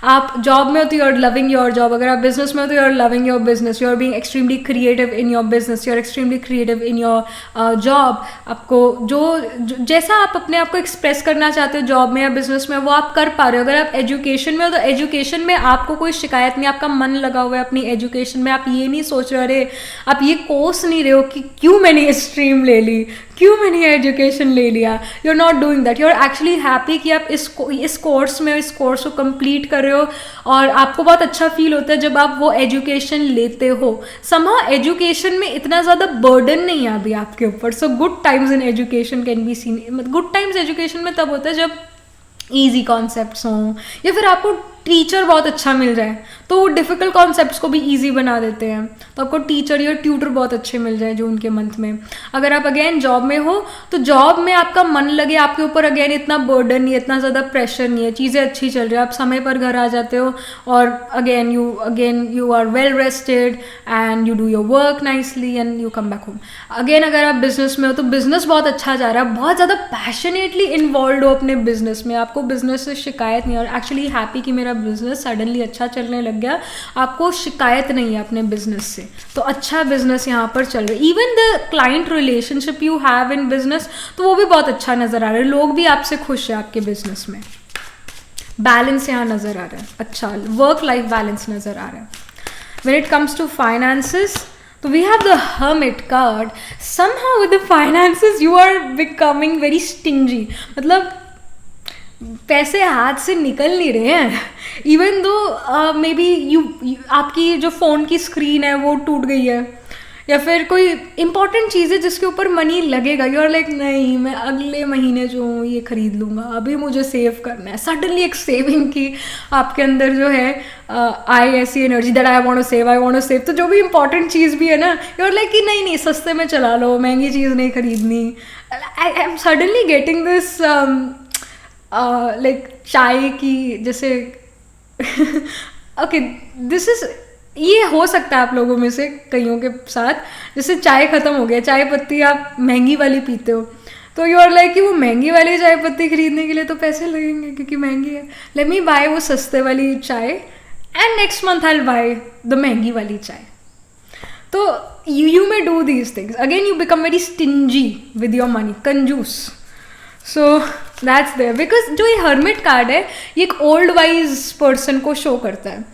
आप जॉब में हो तो you are loving your job, अगर आप बिजनेस में हो तो you are loving your business, you are being extremely creative in your business, you are extremely creative in your job. आपको जो जैसा आप अपने आप को एक्सप्रेस करना चाहते हो जॉब में या बिजनेस में, वो आप कर पा रहे हो. अगर आप एजुकेशन में हो तो एजुकेशन में आपको कोई शिकायत नहीं, आपका मन लगा हुआ है अपनी एजुकेशन में. आप ये नहीं सोच रहे अरे आप ये कोर्स नहीं रहे हो कि क्यों मैंने ये स्ट्रीम ले ली, क्यों मैंने एजुकेशन ले लिया. You are not doing that, you are actually happy कि आप इस कोर्स में इस कोर्स को कंप्लीट कर रहे हो, और आपको बहुत अच्छा फील होता है जब आप वो एजुकेशन लेते हो. समहाउ एजुकेशन में इतना ज़्यादा बर्डन नहीं है अभी आपके ऊपर. So good times in education can be scene. Good times education में तब होता है जब ईजी कॉन्सेप्ट्स हों, या फिर आपको टीचर बहुत अच्छा मिल जाए तो वो डिफ़िकल्ट कॉन्सेप्ट्स को भी इजी बना देते हैं. तो आपको टीचर या ट्यूटर बहुत अच्छे मिल जाए जून के मंथ में. अगर आप अगेन जॉब में हो तो जॉब में आपका मन लगे, आपके ऊपर अगेन इतना बर्डन नहीं है, इतना ज़्यादा प्रेशर नहीं है, चीज़ें अच्छी चल रही है, आप समय पर घर आ जाते हो, और again you are well rested and you do your work nicely and you come back home. Again अगर आप बिजनेस में हो तो बिजनेस बहुत अच्छा जा रहा है, बहुत ज़्यादा पैशनेटली इन्वॉल्व हो अपने बिजनेस में, आपको बिजनेस से शिकायत नहीं है, और एक्चुअली हैप्पी कि मेरा बिजनेस सडनली अच्छा चलने लग गया. आपको शिकायत नहीं है अपने बिजनेस से, तो अच्छा बिजनेस यहाँ पर चल रहा है. Even the client relationship you have in business, तो वो भी बहुत अच्छा नज़र आ रहा है. लोग भी आपसे खुश है आपके बिजनेस में. बैलेंस यहाँ नज़र आ रहा है, अच्छा वर्क लाइफ बैलेंस नज़र आ रहा है. When it comes to finances, तो we have the hermit card. Somehow with the finances you are becoming very stingy, मतलब पैसे हाथ से निकल नहीं रहे हैं. Even though may be you आपकी जो फ़ोन की स्क्रीन है वो टूट गई है, या फिर कोई इंपॉर्टेंट चीज़ है जिसके ऊपर मनी लगेगा, यू आर लाइक नहीं मैं अगले महीने जो ये ख़रीद लूँगा, अभी मुझे सेव करना है. सडनली एक सेविंग की आपके अंदर जो है आई ऐसी energy that I want to save. तो जो भी इंपॉर्टेंट चीज़ भी है ना, यू आर लाइक कि नहीं सस्ते में चला लो, महंगी चीज़ नहीं खरीदनी. I am suddenly getting this like चाय की जैसे ओके दिस इज, ये हो सकता है आप लोगों में से कईयों के साथ, जैसे चाय ख़त्म हो गया, चाय पत्ती आप महंगी वाली पीते हो, तो यू आर लाइक कि वो महंगी वाली चाय पत्ती खरीदने के लिए तो पैसे लगेंगे क्योंकि महंगी है, लेट मी बाय वो सस्ते वाली चाय and next month I will buy the महंगी वाली चाय. तो you may do these things, again you become very stingy with your money, कंजूस. सो दैट्स देयर, बिकॉज जो ये हर्मिट कार्ड है ये एक ओल्ड वाइज पर्सन को शो करता है,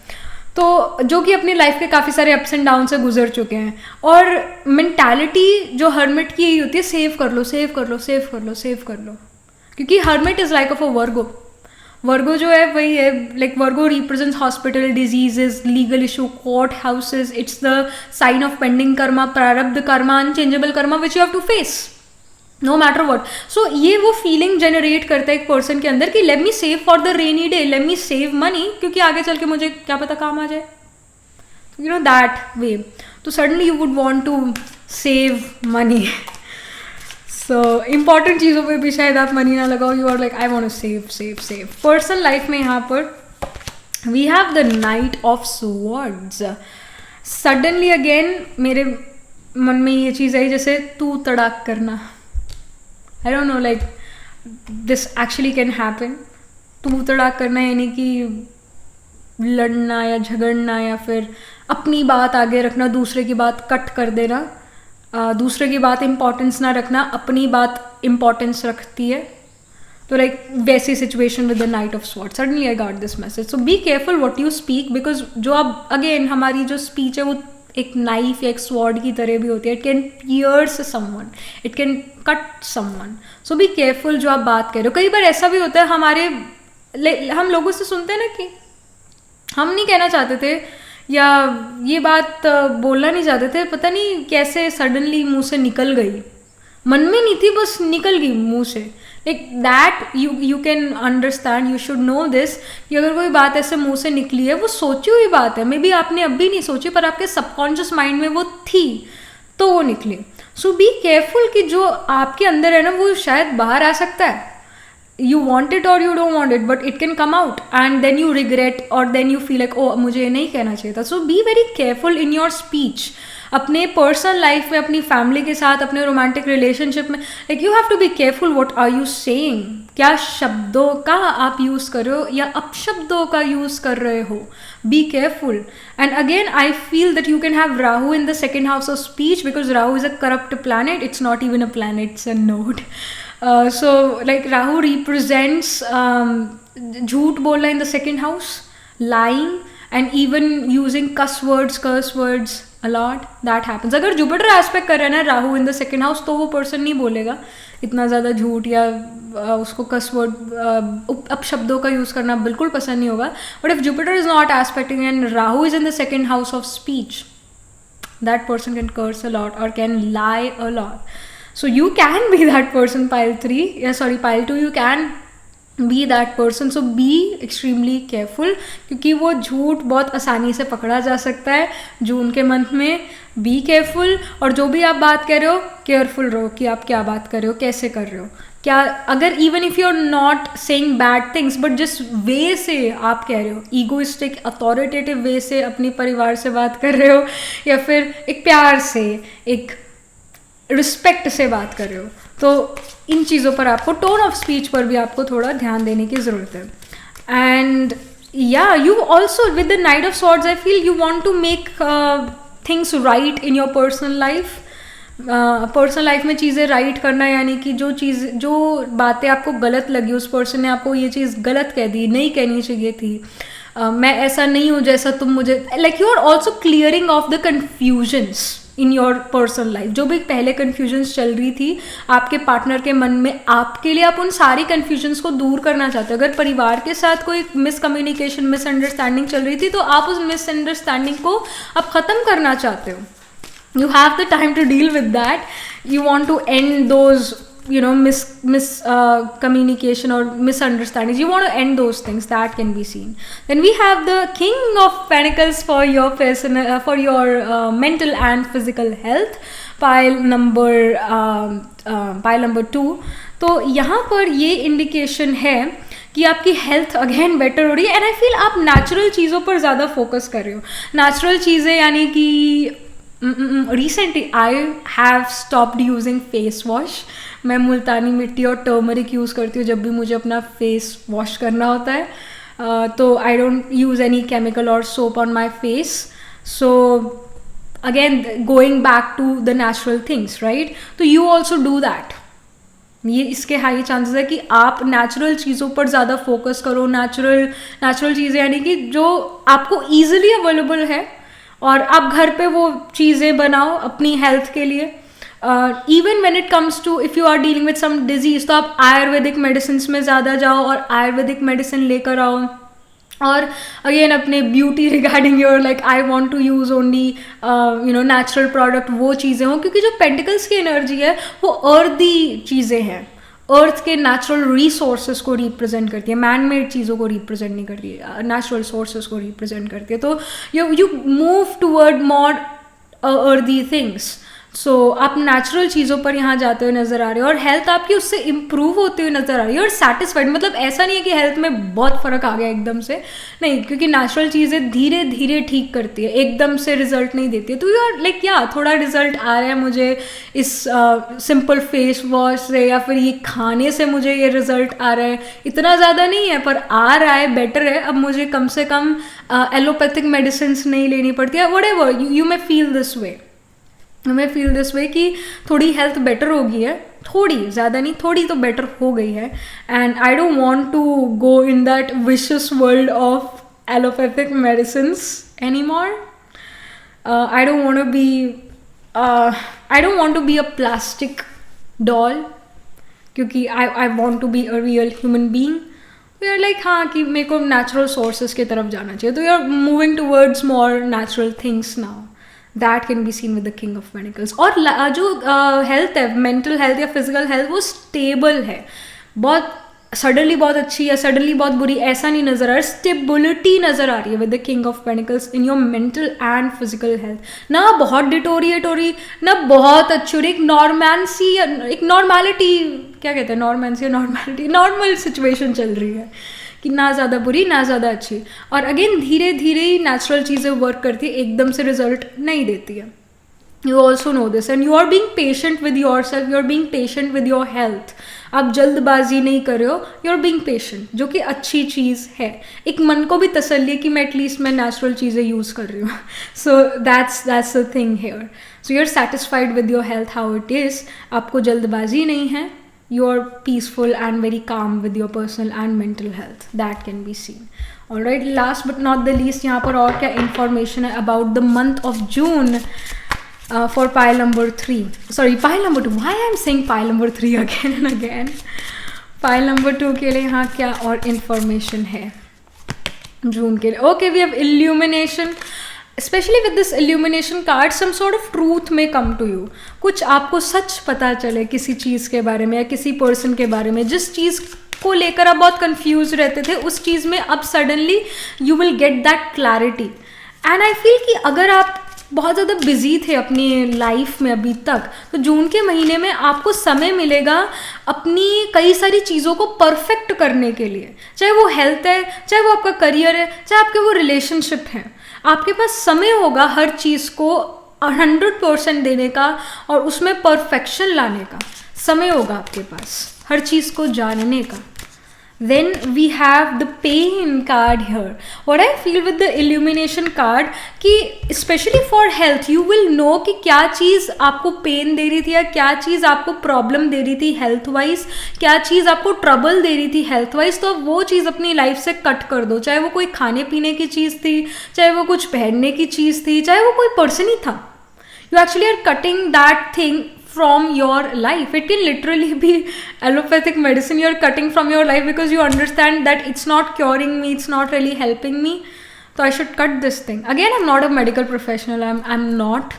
तो जो कि अपनी लाइफ के काफ़ी सारे अप्स एंड डाउन से गुजर चुके हैं. और मेंटालिटी जो हर्मिट की यही होती है, सेव कर लो सेव कर लो सेव कर लो सेव कर लो, क्योंकि hermit is like of a Virgo. Virgo जो है वही है, like Virgo represents hospital, diseases, legal issue, court houses. It's the sign of pending karma, prarabdha karma, unchangeable karma which you have to face. No matter what. So ये वो feeling generate करता है एक person के अंदर कि let me save for the rainy day, let me save money, क्योंकि आगे चल के मुझे क्या पता काम आ जाए, यू नो दैट वे. तो suddenly you would want to save money. So important चीज़ों पे भी शायद आप मनी ना लगाओ, you are like I want to save save save. Personal life में यहाँ पर we have the knight of swords. Suddenly again मेरे मन में ये चीज़ आई जैसे तू तड़ाक करना. आई don't no, like this actually can happen. तू तड़ाक करना यानी कि लड़ना या झगड़ना या फिर अपनी बात आगे रखना, दूसरे की बात कट कर देना, दूसरे की बात इम्पोर्टेंस ना रखना, अपनी बात इम्पोर्टेंस रखती है. तो लाइक वैसी situation with the knight of sword. Suddenly I got this message. So be careful what you speak, because जो आप अगेन हमारी जो स्पीच है वो एक नाइफ या एक स्वॉर्ड की तरह भी होती है. It can pierce someone, it can cut someone. So be careful जो आप बात कर रहे हो. कई बार ऐसा भी होता है हमारे, हम लोगों से सुनते हैं ना कि हम नहीं कहना चाहते थे या ये बात बोलना नहीं चाहते थे, पता नहीं कैसे सडनली मुंह से निकल गई. मन में नहीं थी, बस निकल गई मुंह से. Like that you can understand, you should know this कि अगर कोई बात ऐसे मुंह से निकली है वो सोची हुई बात है, मे बी आपने अभी नहीं सोची पर आपके सबकॉन्शियस माइंड में वो थी तो वो निकली. सो बी केयरफुल कि जो आपके अंदर है ना वो शायद बाहर आ सकता है. You want it or you don't want it, but it can come out and then you regret or then you feel like oh मुझे ये नहीं कहना चाहिए था. So be very careful in your speech. अपने पर्सनल लाइफ में, अपनी family के साथ, अपने रोमांटिक रिलेशनशिप में, like you have to be careful what are you saying. क्या शब्दों का आप यूज़ कर रहे हो या अपशब्दों का यूज़ कर रहे हो. Be careful. And again I feel that you can have Rahu in the second house of speech, because Rahu is a corrupt planet. It's not even a planet, it's a node. So like Rahu represents झूठ बोलना in the second house, lying and even using curse words a lot. That happens. अगर Jupiter aspect कर रहा है ना Rahu in the second house तो वो person नहीं बोलेगा इतना ज़्यादा झूठ या उसको कस वर्ड अपशब्दों का यूज़ करना बिल्कुल पसंद नहीं होगा. But if Jupiter is not expecting and Rahu is in the second house of speech, that person can curse a lot or can lie a lot. So you can be that person, pile 3. Yeah, sorry, pile 2. You can be that person. So be extremely careful क्योंकि वो झूठ बहुत आसानी से पकड़ा जा सकता है जून के मंथ में. Be careful. और जो भी आप बात कर रहे हो केयरफुल रहो कि आप क्या बात कर रहे हो, कैसे कर रहे हो. क्या अगर even if you are not saying bad things but जिस वे से आप कह रहे हो, ईगोइस्टिक अथॉरिटेटिव वे से अपने परिवार से बात कर रहे हो या फिर एक प्यार से, एक रिस्पेक्ट से बात कर रहे हो, तो इन चीज़ों पर आपको, टोन ऑफ स्पीच पर भी आपको थोड़ा ध्यान देने की ज़रूरत है. एंड या you also with the knight of swords I feel you want to make things right in your personal life. Personal life में चीज़ें राइट करना यानी कि जो बातें आपको गलत लगी, उस पर्सन ने आपको ये चीज़ गलत कह दी, नहीं कहनी चाहिए थी, मैं ऐसा नहीं हूँ जैसा तुम मुझे, like you are also clearing of the confusions in your personal life. जो भी पहले कन्फ्यूजन्स चल रही थी आपके पार्टनर के मन में आपके लिए, आप उन सारी कन्फ्यूजन्स को दूर करना चाहते हो. अगर परिवार के साथ कोई मिसकम्युनिकेशन, मिसअंडरस्टैंडिंग चल रही थी तो आप उस मिसअंडरस्टैंडिंग को आप ख़त्म करना चाहते हो. You have the time to deal with that. You want to end those, communication or misunderstandings. You want to end those things. That can be seen. Then we have the King of Pentacles for your personal, for your mental and physical health. Pile number 2. तो यहाँ पर ये indication है कि आपकी health again better हो रही है. एंड आई फील आप नेचुरल चीज़ों पर ज़्यादा फोकस कर रहे हो. नेचुरल चीज़ें यानी कि recently I have stopped using face wash. मैं मुल्तानी मिट्टी और टर्मरिक यूज़ करती हूँ जब भी मुझे अपना फेस वॉश करना होता है. तो I don't use any chemical और soap on my face. So again going back to the natural things, right. तो यू ऑल्सो डू दैट. ये इसके हाई चांसेस है कि आप नेचुरल चीज़ों पर ज़्यादा फोकस करो. नेचुरल चीज़ें यानी कि जो आपको ईजिली अवेलेबल है और आप घर पे वो चीज़ें बनाओ अपनी हेल्थ के लिए. Even when it comes to if you are dealing with some disease तो आप आयुर्वेदिक मेडिसिन में ज़्यादा जाओ और आयुर्वेदिक मेडिसिन लेकर आओ. और अगेन अपने beauty regarding your like I want to use only natural product, वो चीज़ें हों, क्योंकि जो पेंटिकल्स की एनर्जी है वो अर्दी चीज़ें हैं, अर्थ के नेचुरल रिसोर्सेज को रिप्रेजेंट करती है, मैन मेड चीज़ों को रिप्रेजेंट नहीं करती है, नेचुरल सोर्सेज को रिप्रेजेंट करती है. तो you move toward more earthy things. So आप नेचुरल चीज़ों पर यहाँ जाते हुए नज़र आ रहे हो और हेल्थ आपकी उससे इम्प्रूव होती हुई नज़र आ रही है और सेटिस्फाइड. मतलब ऐसा नहीं है कि हेल्थ में बहुत फ़र्क आ गया एकदम से, नहीं, क्योंकि नेचुरल चीज़ें धीरे धीरे ठीक करती है, एकदम से रिजल्ट नहीं देती है. तो यू आर लाइक या थोड़ा रिजल्ट आ रहा है मुझे इस सिंपल फेस वॉश से या फिर ये खाने से मुझे ये रिजल्ट आ रहा है, इतना ज़्यादा नहीं है पर आ रहा है, बेटर है. अब मुझे कम से कम एलोपैथिक मेडिसिन नहीं लेनी पड़ती है. Whatever you may feel this way, हमें फील दिस वे कि थोड़ी हेल्थ बेटर हो गई है, थोड़ी, ज़्यादा नहीं, थोड़ी तो बेटर हो गई है. And I don't want to go in that vicious world of allopathic medicines any more. I don't want to be a plastic doll, क्योंकि I want to be a real human being. तो यार like हाँ कि मेरे को natural sources की तरफ जाना चाहिए. तो यार moving towards more natural things now. That can be seen with the King of Pentacles. और जो हेल्थ है, मेंटल हेल्थ या फिजिकल हेल्थ, वो स्टेबल है. बहुत सडनली बहुत अच्छी या सडनली बहुत बुरी ऐसा नहीं नज़र आ रहा है, स्टेबिलिटी नज़र आ रही है with the king of pentacles in your mental and physical health. ना बहुत डिटोरिएट हो रही, ना बहुत अच्छी हो रही, एक नॉर्मेंसी, एक नॉर्मेलिटी, क्या कहते हैं, नॉर्मेंसी या नॉर्मेलिटी, नॉर्मल सिचुएशन चल रही है कि ना ज़्यादा बुरी ना ज़्यादा अच्छी. और अगेन धीरे धीरे ही नेचुरल चीज़ें वर्क करती है, एकदम से रिजल्ट नहीं देती है. You also know this and you are being patient with yourself, you are being patient with your health. आप जल्दबाजी नहीं कर रहे हो, यू आर बीइंग पेशेंट, जो कि अच्छी चीज़ है. एक मन को भी तसल्ली है कि मैं एटलीस्ट मैं नेचुरल चीज़ें यूज़ कर रही हूँ. So that's the thing here. So you are satisfied with your health how it is. आपको जल्दबाजी नहीं है. You are peaceful and very calm with your personal and mental health. That can be seen. Alright, last but not the least, यहाँ पर और क्या information है about the month of June for pile number 3. Sorry, pile number 2. Why I am saying pile number 3 again and again? Pile number 2 के लिए यहाँ क्या और information है जून के लिए? Okay, we have illumination. Especially with this illumination card, some sort of truth may come to you. कुछ आपको सच पता चले किसी चीज़ के बारे में या किसी पर्सन के बारे में. जिस चीज़ को लेकर आप बहुत कंफ्यूज रहते थे, उस चीज़ में अब suddenly you will get that clarity. And I feel कि अगर आप बहुत ज़्यादा बिजी थे अपनी लाइफ में अभी तक, तो जून के महीने में आपको समय मिलेगा अपनी कई सारी चीज़ों को परफेक्ट करने के लिए. चाहे वो हेल्थ है, चाहे वो आपका करियर है, चाहे आपके वो रिलेशनशिप हैं. आपके पास समय होगा हर चीज़ को 100% देने का और उसमें परफेक्शन लाने का समय होगा आपके पास, हर चीज़ को जानने का. Then we have the pain card here. What I feel with the illumination card कि especially for health you will know कि क्या चीज़ आपको पेन दे रही थी या क्या चीज़ आपको प्रॉब्लम दे रही थी हेल्थ वाइज, क्या चीज़ आपको ट्रबल दे रही थी हेल्थ वाइज. तो वो चीज़ अपनी लाइफ से कट कर दो. चाहे वो कोई खाने पीने की चीज़ थी, चाहे वो कुछ पहनने की चीज़ थी, चाहे वो कोई पर्सन ही था. You actually are cutting that thing from your life. It can literally be allopathic medicine you're cutting from your life because you understand that it's not curing me, it's not really helping me, so I should cut this thing. Again, I'm not a medical professional. I'm not,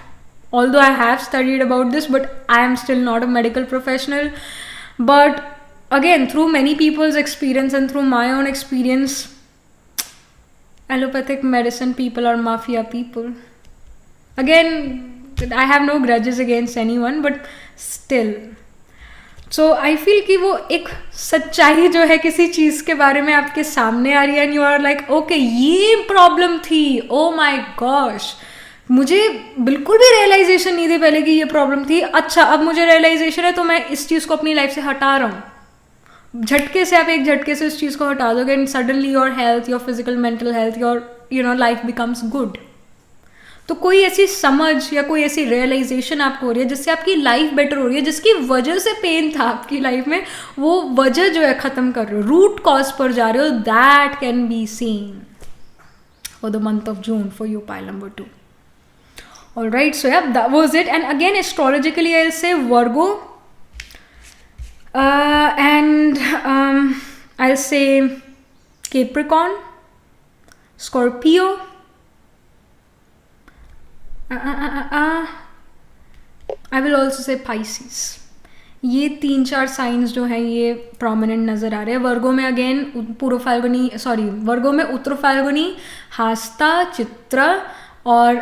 although I have studied about this, but I am still not a medical professional. But again, through many people's experience and through my own experience, allopathic medicine people are mafia people. Again, I have no grudges against anyone, but still. So I feel कि वो एक सच्चाई जो है किसी चीज़ के बारे में आपके सामने आ रही है and you are like, okay, ये प्रॉब्लम थी, oh my gosh, मुझे बिल्कुल भी रियलाइजेशन नहीं थी पहले कि ये प्रॉब्लम थी. अच्छा, अब मुझे रियलाइजेशन है तो मैं इस चीज़ को अपनी लाइफ से हटा रहा हूँ. झटके से आप एक झटके से उस चीज़ को हटा दोगे and suddenly your health, your physical mental health, your life becomes good. तो कोई ऐसी समझ या कोई ऐसी रियलाइजेशन आपको हो रही है जिससे आपकी लाइफ बेटर हो रही है, जिसकी वजह से पेन था आपकी लाइफ में, वो वजह जो है ख़त्म कर रहे हो, रूट कॉज पर जा रहे हो. That can be scene for the month of June for you pile number 2. Alright, so yeah, that was it. And again, astrologically I'll say Virgo, and I'll say Capricorn, Scorpio, I will also say Pisces. ये 3-4 science जो हैं ये prominent नज़र आ रहे हैं। वर्गो में again पूर्व फाल्गुनी, सॉरी वर्गो में उत्तर फाल्गुनी, हास्ता, चित्रा, और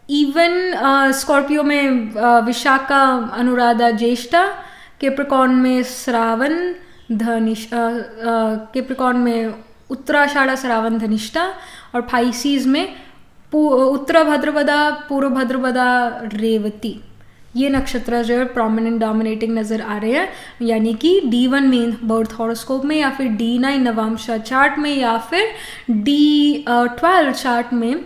इवन स्कॉर्पियो में विशाखा, अनुराधा, ज्येष्ठा, कैप्रिकॉर्न में श्रावण, कैप्रिकॉर्न में उत्तराषाढ़ा, श्रावण, धनिष्ठा, और पाइसिस में उत्तरा भाद्रपदा, पूर्व भाद्रपदा, रेवती। ये नक्षत्र जो है प्रोमिनेंट डोमिनेटिंग नज़र आ रहे हैं, यानी कि D1 मेन बर्थ हॉरोस्कोप में, या फिर D9 नवांशा चार्ट में, या फिर D12 चार्ट में,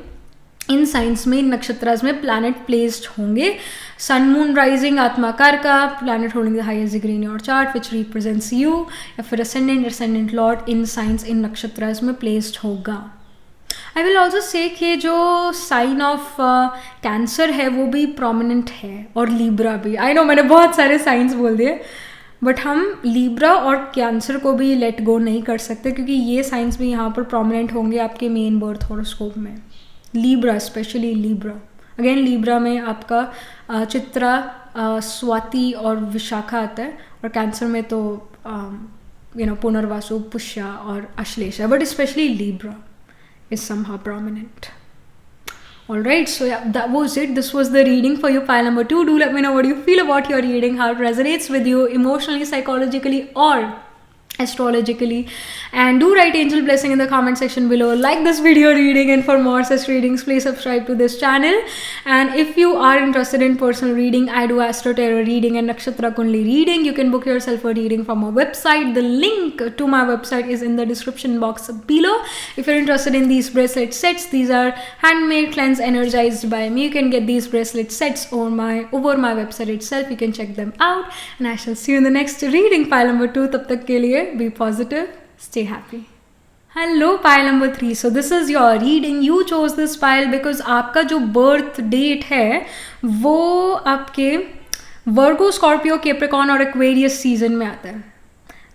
इन साइंस में, इन नक्षत्रास में प्लैनेट प्लेस्ड होंगे। सन मून राइजिंग आत्माकार का planet holding the highest degree in your chart which represents you, या फिर असेंडेंट लॉर्ड इन साइंस, इन नक्षत्रास में प्लेस्ड होगा। आई विल ऑल्सो से कि जो साइन ऑफ कैंसर है वो भी प्रोमिनेंट है, और लीब्रा भी। आई नो मैंने बहुत सारे साइंस बोल दिए, बट हम लीब्रा और कैंसर को भी लेट गो नहीं कर सकते, क्योंकि ये साइंस भी यहाँ पर प्रोमिनेंट होंगे आपके मेन बर्थ हॉरोस्कोप में। Libra, specially Libra, again Libra में आपका चित्रा, स्वाति और विशाखा आता है, और कैंसर में तो पुनर्वासु, पुष्या और Ashlesha, but specially Libra is somehow prominent. Alright, so yeah, that was it. This was the reading for you, pile number 2. Do let me know what you feel about your reading, how it resonates with you emotionally, psychologically, or astrologically, and do write angel blessing in the comment section below. Like this video reading, and for more such readings please subscribe to this channel. And if you are interested in personal reading, I do astro tarot reading and nakshatra kundli reading. You can book yourself a reading from our website. The link to my website is in the description box below. If you're interested in these bracelet sets, these are handmade, cleansed, energized by me. You can get these bracelet sets over my website itself. You can check them out, and I shall see you in the next reading, pile number 2. tab tak ke liye be positive, stay happy. Hello pile number 3. So this is your reading. You chose this pile because आपका जो birth date है वो आपके वर्गो, Scorpio, Capricorn और Aquarius season में आता है.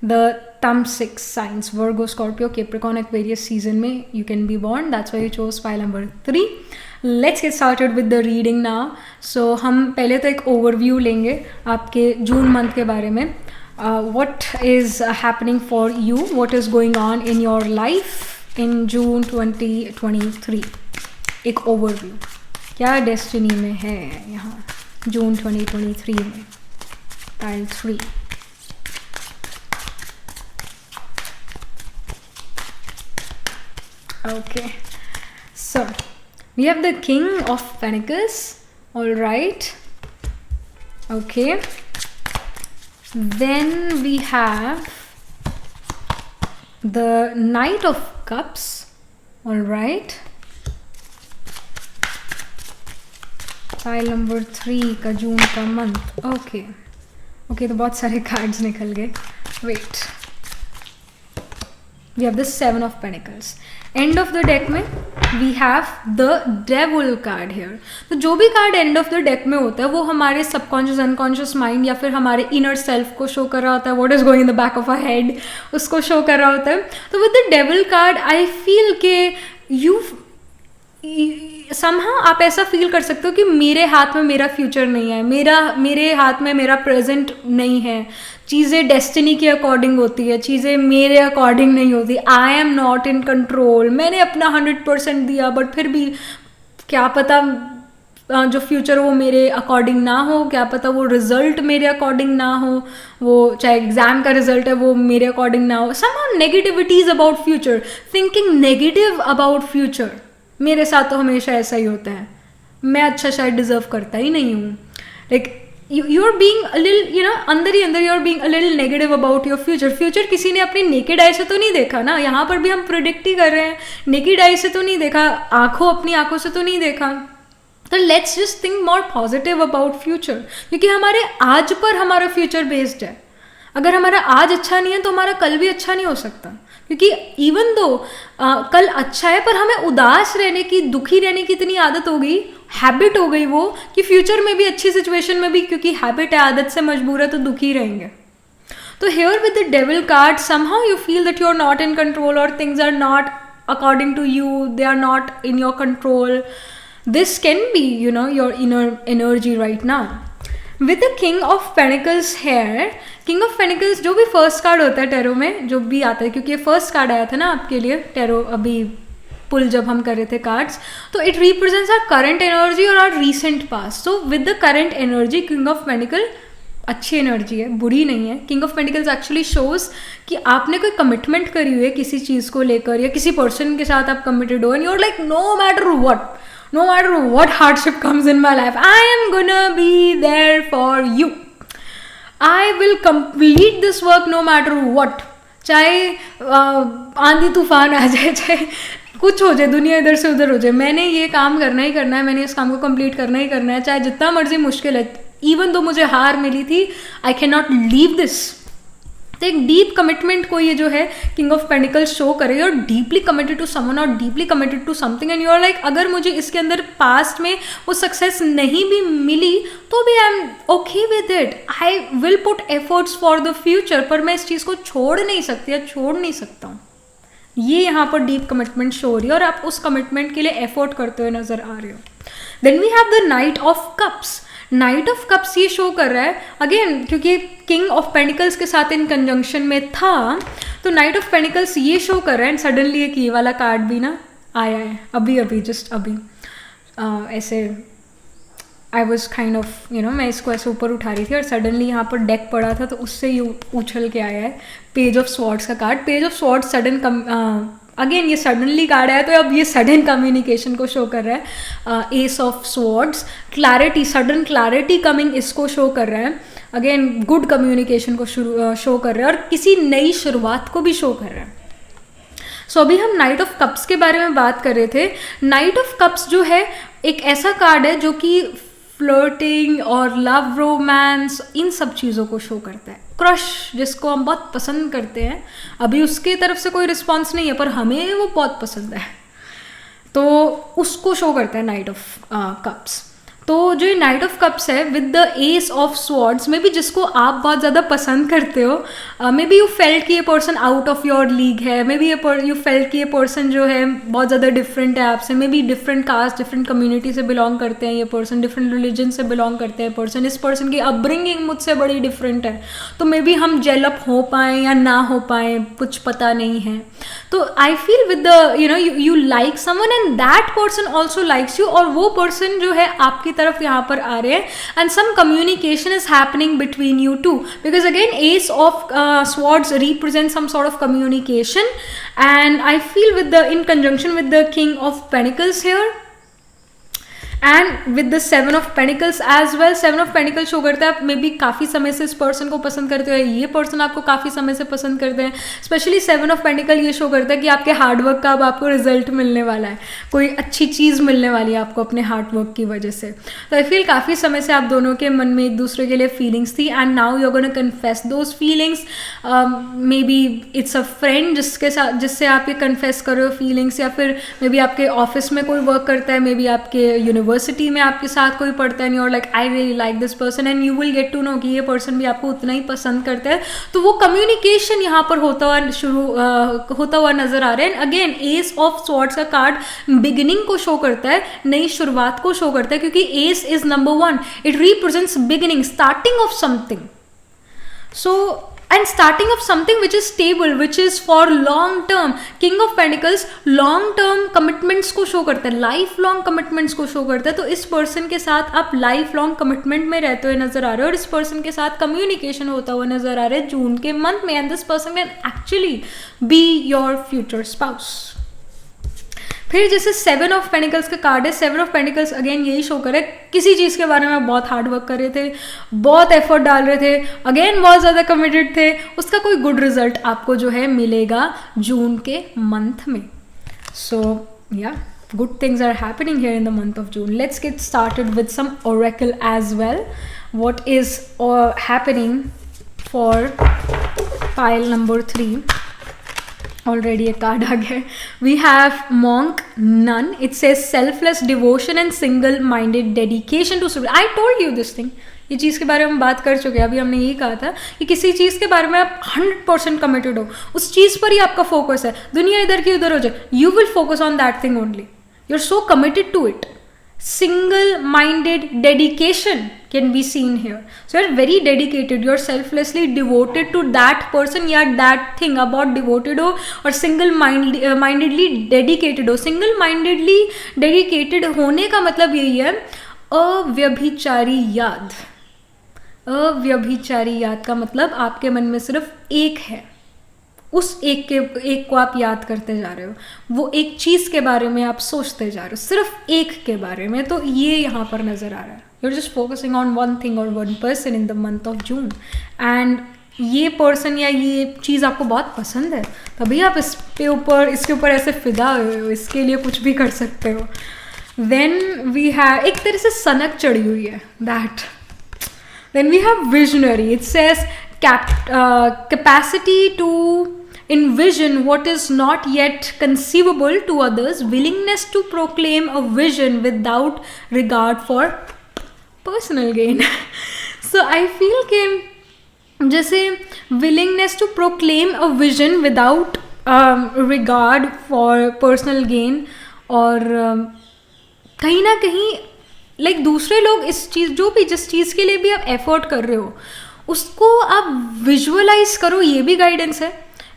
The thumb 6 signs, Virgo, Scorpio, Capricorn, Aquarius season में you can be born. That's why you chose pile number 3. Let's get started with the reading now. So हम पहले तो एक overview लेंगे आपके जून मंथ के बारे में. What is happening for you? What is going on in your life in June 2023? एक overview. क्या destiny में है यहाँ जून 2023 में? Pile 3. Okay, so we have the King of Pentacles. All right. Okay. Then we have the Knight of Cups. All right. Pile number 3 का जून का month. Okay. Okay, तो बहुत सारे cards निकल गए. Wait. We have the 7 of Pentacles. End of the deck में we have the Devil card here. तो जो भी card end of the deck में होता है वो हमारे सबकॉन्शियस, अनकॉन्शियस माइंड या फिर हमारे इनर सेल्फ को शो कर रहा होता है. What is going in the back of a head उसको शो कर रहा होता है. तो with the devil card I feel के यू समहाउ आप ऐसा फील कर सकते हो कि मेरे हाथ में मेरा फ्यूचर नहीं है, मेरे हाथ में मेरा प्रेजेंट नहीं है. चीज़ें डेस्टिनी के अकॉर्डिंग होती है, चीज़ें मेरे अकॉर्डिंग नहीं होती. आई एम नॉट इन कंट्रोल. मैंने अपना 100% दिया बट फिर भी क्या पता जो फ्यूचर वो मेरे अकॉर्डिंग ना हो, क्या पता वो रिजल्ट मेरे अकॉर्डिंग ना हो, वो चाहे एग्जाम का रिजल्ट है वो मेरे अकॉर्डिंग ना हो. Somehow negativities about future, thinking negative about future. मेरे साथ तो हमेशा ऐसा ही होता है. मैं अच्छा शायद डिजर्व करता ही नहीं हूँ. Like you're being a little, अंदर ही अंदर you're being a little negative about your future. Future किसी ने अपनी नेकेड आई से तो नहीं देखा ना. यहाँ पर भी हम प्रिडिक्ट ही कर रहे हैं. नेकेड आई से तो नहीं देखा, अपनी आंखों से तो नहीं देखा. तो let's just think more positive about future, क्योंकि हमारे आज पर हमारा फ्यूचर बेस्ड है. अगर हमारा आज अच्छा नहीं है तो हमारा कल भी अच्छा नहीं हो सकता. क्योंकि इवन दो कल अच्छा है पर हमें उदास रहने की, दुखी रहने की इतनी आदत हो गई, हैबिट हो गई वो, कि फ्यूचर में भी अच्छी सिचुएशन में भी, क्योंकि हैबिट है, आदत से मजबूर है, तो दुखी रहेंगे. तो here with the devil card somehow you feel that you are not in control और things are not according to you, they are not in your control. This can be, your inner energy right now. With the King of Pentacles here, King of Pentacles जो भी first card होता है tarot में, जो भी आता है, क्योंकि ये फर्स्ट कार्ड आया था ना आपके लिए टैरो अभी पुल जब हम कर रहे थे कार्ड्स, तो it represents our current energy और our recent past. So with the current energy, king of pentacle अच्छी एनर्जी है, बुरी नहीं है. King of pentacles actually shows कि आपने कोई कमिटमेंट करी हुई है किसी चीज़ को लेकर, या किसी पर्सन के साथ आप कमिटेड हो, and you are like no matter what hardship comes in my life, I am gonna be there for you. I will complete this work no matter what. चाहे आंधी तूफान आ जाए, चाहे कुछ हो जाए, दुनिया इधर से उधर हो जाए, मैंने ये काम करना ही करना है, मैंने इस काम को कंप्लीट करना ही करना है, चाहे जितना मर्जी मुश्किल है. इवन दो मुझे हार मिली थी, I can not leave this. तो एक डीप कमिटमेंट को ये जो है किंग ऑफ पेंटिकल्स शो करे. You are deeply committed to someone और deeply committed to something, and you are like अगर मुझे इसके अंदर पास्ट में वो सक्सेस नहीं भी मिली तो भी I am okay with it. I will put efforts for the future, पर मैं इस चीज़ को छोड़ नहीं सकती या छोड़ नहीं सकता हूँ. ये यहाँ पर डीप कमिटमेंट शो हो रही है और आप उस कमिटमेंट के लिए एफर्ट करते हुए नजर आ रहे हो. Then we have the knight of cups. Knight of cups ये शो कर रहा है अगेन, क्योंकि किंग ऑफ पेंटिकल्स के साथ इन कंजंक्शन में था, तो नाइट ऑफ पेंटिकल्स ये शो कर रहा है. एंड सडनली एक ये वाला कार्ड भी ना आया है अभी जस्ट अभी. ऐसे आई वॉज काइंड ऑफ मैं इसको ऐसे ऊपर उठा रही थी और सडनली यहाँ पर डेक पड़ा था, तो उससे ये उछल के आया है पेज ऑफ स्वॉर्ड्स का card. Page of swords sudden again ये सडनली कार्ड आया, तो अब ये सडन कम्युनिकेशन को शो कर रहा है. S of swords, clarity, sudden clarity coming, इसको शो कर रहा है. अगेन गुड कम्युनिकेशन को शो कर रहा है और किसी नई शुरुआत को भी शो कर रहा है. सो अभी हम नाइट ऑफ कप्स के बारे में बात कर रहे थे. नाइट ऑफ कप्स जो है एक ऐसा कार्ड है जो कि फ्लर्टिंग और लव, रोमांस, इन सब चीज़ों को शो करता है. क्रश जिसको हम बहुत पसंद करते हैं, अभी उसके तरफ से कोई रिस्पॉन्स नहीं है पर हमें वो बहुत पसंद है, तो उसको शो करता है नाइट ऑफ कप्स. तो जो ये नाइट ऑफ कप्स है with the S of swords, may be जिसको आप बहुत ज़्यादा पसंद करते हो, मे बी यू फेल्ट कि ये person out of your league है, मे बी यू फेल्ट कि ये पर्सन जो है बहुत ज़्यादा डिफरेंट है आपसे, may be different caste, different community से बिलोंग करते हैं ये पर्सन, डिफरेंट रिलीजन से बिलोंग करते हैं पर्सन, इस पर्सन की अपब्रिंगिंग मुझसे बड़ी डिफरेंट है, तो मे बी हम जेलअप हो पाएँ या ना हो पाएँ, कुछ पता नहीं है. तो आई feel with the you like someone and that person also likes you, और वो पर्सन जो है आपकी तरफ यहाँ पर आ रहे हैं, and some communication is happening between you two, because again ace of swords represent some sort of communication, and I feel with the in conjunction with the king of pentacles here and with the seven of pentacles as well. Seven of pentacles show करता है आप may be काफ़ी समय से इस person को पसंद करते हो, ये पर्सन आपको काफ़ी समय से पसंद करते हैं. स्पेशली सेवन ऑफ पेंटिकल ये शो करता है कि आपके हार्डवर्क का अब आपको रिजल्ट मिलने वाला है, कोई अच्छी चीज़ मिलने वाली है आपको अपने हार्डवर्क की वजह से. तो आई फील काफ़ी समय से आप दोनों के मन में एक दूसरे के लिए फीलिंग्स थी, and now you are gonna confess those feelings. Maybe it's a friend जिसके साथ, जिससे आप ये कन्फेस करो फीलिंग्स, या फिर मे बी आपके ऑफिस में कोई वर्क करता है, मे बी आपके यूनिवर्सिटी में आपके साथ कोई पढ़ता है, और like I really like this person, and you will get to know कि ये पर्सन भी आपको उतना ही पसंद करता है. तो वो कम्युनिकेशन यहाँ पर होता हुआ नजर आ रहा है. अगेन एस ऑफ स्वॉर्ड्स का कार्ड बिगिनिंग को शो करता है, नई शुरुआत को शो करता है, क्योंकि S is number 1, it represents beginning, starting of something. So and starting of something which is stable, which is for long term. King of Pentacles long term commitments को शो करता है, लाइफ लॉन्ग कमिटमेंट्स को show करता है. तो इस person के साथ आप लाइफ लॉन्ग कमिटमेंट में रहते हुए नजर आ रहे हो, और इस पर्सन के साथ कम्युनिकेशन होता हुआ नजर आ रहा है जून के मंथ में, and this person can actually be your future spouse. फिर जैसे सेवन ऑफ पेंटिकल्स का कार्ड है, सेवन ऑफ पेंटिकल्स अगेन यही शो करे किसी चीज़ के बारे में बहुत हार्ड वर्क कर रहे थे, बहुत एफर्ट डाल रहे थे, अगेन बहुत ज़्यादा कमिटेड थे, उसका कोई गुड रिजल्ट आपको जो है मिलेगा जून के मंथ में. सो या good things are happening here in the month of June. Let's get started with some oracle as well. What is happening for pile number 3? Already a card आ गया. We have monk, nun. It says selfless devotion and single-minded dedication to service. I told you this thing. ये चीज़ के बारे में हम बात कर चुके हैं, अभी हमने यही कहा था कि किसी चीज़ के बारे में आप 100% कमिटेड हो, उस चीज़ पर ही आपका फोकस है, दुनिया इधर की उधर हो जाए, you will focus on that thing only, you are so committed to it. Single-minded dedication can be seen here. So you're very dedicated, you're selflessly devoted to that person या that thing. about devoted हो और single-mindedly dedicated हो. Single-mindedly dedicated होने का मतलब यही है, अव्यभिचारी याद. अव्यभिचारी याद का मतलब आपके मन में सिर्फ एक है, उस एक को आप याद करते जा रहे हो, वो एक चीज़ के बारे में आप सोचते जा रहे हो, सिर्फ एक के बारे में. तो ये यहाँ पर नज़र आ रहा है. You are just focusing on one thing और one person in the month of June, and ये पर्सन या ये चीज़ आपको बहुत पसंद है, तभी आप इसके ऊपर ऐसे फिदा हुए हो, इसके लिए कुछ भी कर सकते हो. देन वी हैव, एक तरह से सनक चढ़ी हुई है, that. Then we have visionary. It says capacity to envision what is not yet conceivable to others, willingness to proclaim a vision without regard for personal gain. So I feel कि जैसे willingness to proclaim a vision without regard for personal gain, और कहीं ना कहीं like दूसरे लोग इस चीज़, जो भी जिस चीज़ के लिए भी आप एफर्ट कर रहे हो उसको आप विजुअलाइज करो. ये भी गाइडेंस है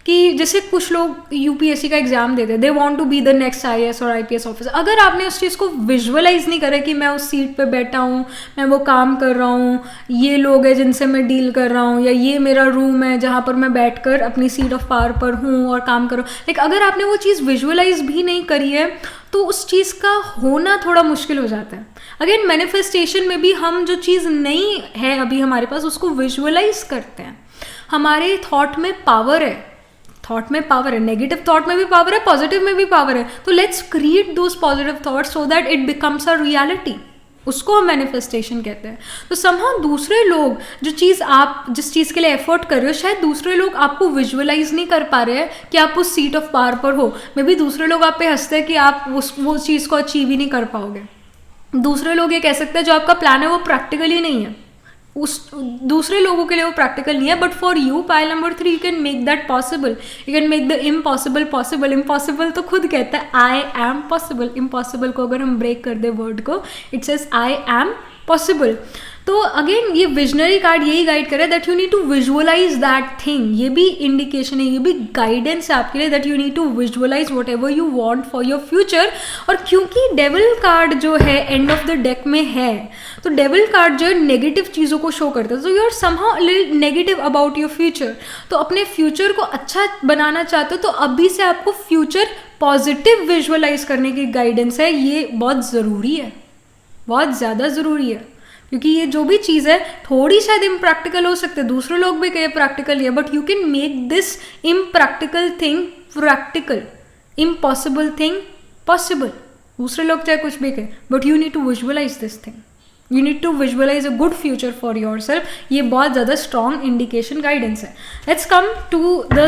कि जैसे कुछ लोग यूपीएससी का एग्जाम देते हैं, they want to be the next IAS और आईपीएस ऑफिसर. अगर आपने उस चीज़ को विजुअलाइज नहीं करा कि मैं उस सीट पे बैठा हूँ, मैं वो काम कर रहा हूँ, ये लोग हैं जिनसे मैं डील कर रहा हूँ, या ये मेरा रूम है जहाँ पर मैं बैठकर अपनी सीट ऑफ पावर पर हूँ और काम कर रहा हूँ, लाइक अगर आपने वो चीज़ विजुअलाइज भी नहीं करी है तो उस चीज़ का होना थोड़ा मुश्किल हो जाता है. अगेन मैनिफेस्टेशन में भी हम जो चीज़ नहीं है अभी हमारे पास, उसको विजुअलाइज करते हैं. हमारे थॉट में पावर है, थॉट में पावर है, नेगेटिव थॉट में भी पावर है, पॉजिटिव में भी पावर है. तो let's create those positive thoughts so that it becomes a reality. उसको हम मैनिफेस्टेशन कहते हैं. तो समहाउ दूसरे लोग जो चीज़ आप जिस चीज़ के लिए एफर्ट कर रहे हो, शायद दूसरे लोग आपको विजुअलाइज नहीं कर पा रहे हैं कि आप उस सीट ऑफ पावर पर हो. मे बी दूसरे लोग आप पे हंसते हैं कि आप वो चीज़ को अचीव ही नहीं कर पाओगे. दूसरे लोग ये कह सकते हैं जो आपका प्लान है वो प्रैक्टिकली नहीं है, उस दूसरे लोगों के लिए वो प्रैक्टिकल नहीं है, but for you pile number 3 you can make that possible. You can make the impossible possible. Impossible तो खुद कहता है आई एम पॉसिबल. इम्पॉसिबल को अगर हम ब्रेक कर दे वर्ड को, it says I am possible. तो अगेन ये विजनरी कार्ड यही गाइड करे that you need to visualize that thing. ये भी इंडिकेशन है, ये भी गाइडेंस है आपके लिए that you need to visualize whatever you want for your future. और क्योंकि डेविल कार्ड जो है एंड ऑफ द डेक में है, तो डेविल कार्ड जो है नेगेटिव चीज़ों को शो करता है. So you are somehow little negative about your future. तो अपने फ्यूचर को अच्छा बनाना चाहते हो तो अभी से आपको फ्यूचर पॉजिटिव विजुअलाइज करने की गाइडेंस है. ये बहुत ज़रूरी है, बहुत ज़्यादा ज़रूरी है, क्योंकि ये जो भी चीज़ है थोड़ी शायद इम्प्रैक्टिकल हो सकते हैं, दूसरे लोग भी कहे प्रैक्टिकल है, but you can make this impractical thing practical, impossible thing possible. दूसरे लोग चाहे कुछ भी कहे, but you need to visualize this thing. You need to visualize a good future for yourself. ये बहुत ज़्यादा स्ट्रॉन्ग इंडिकेशन गाइडेंस है. Let's come to the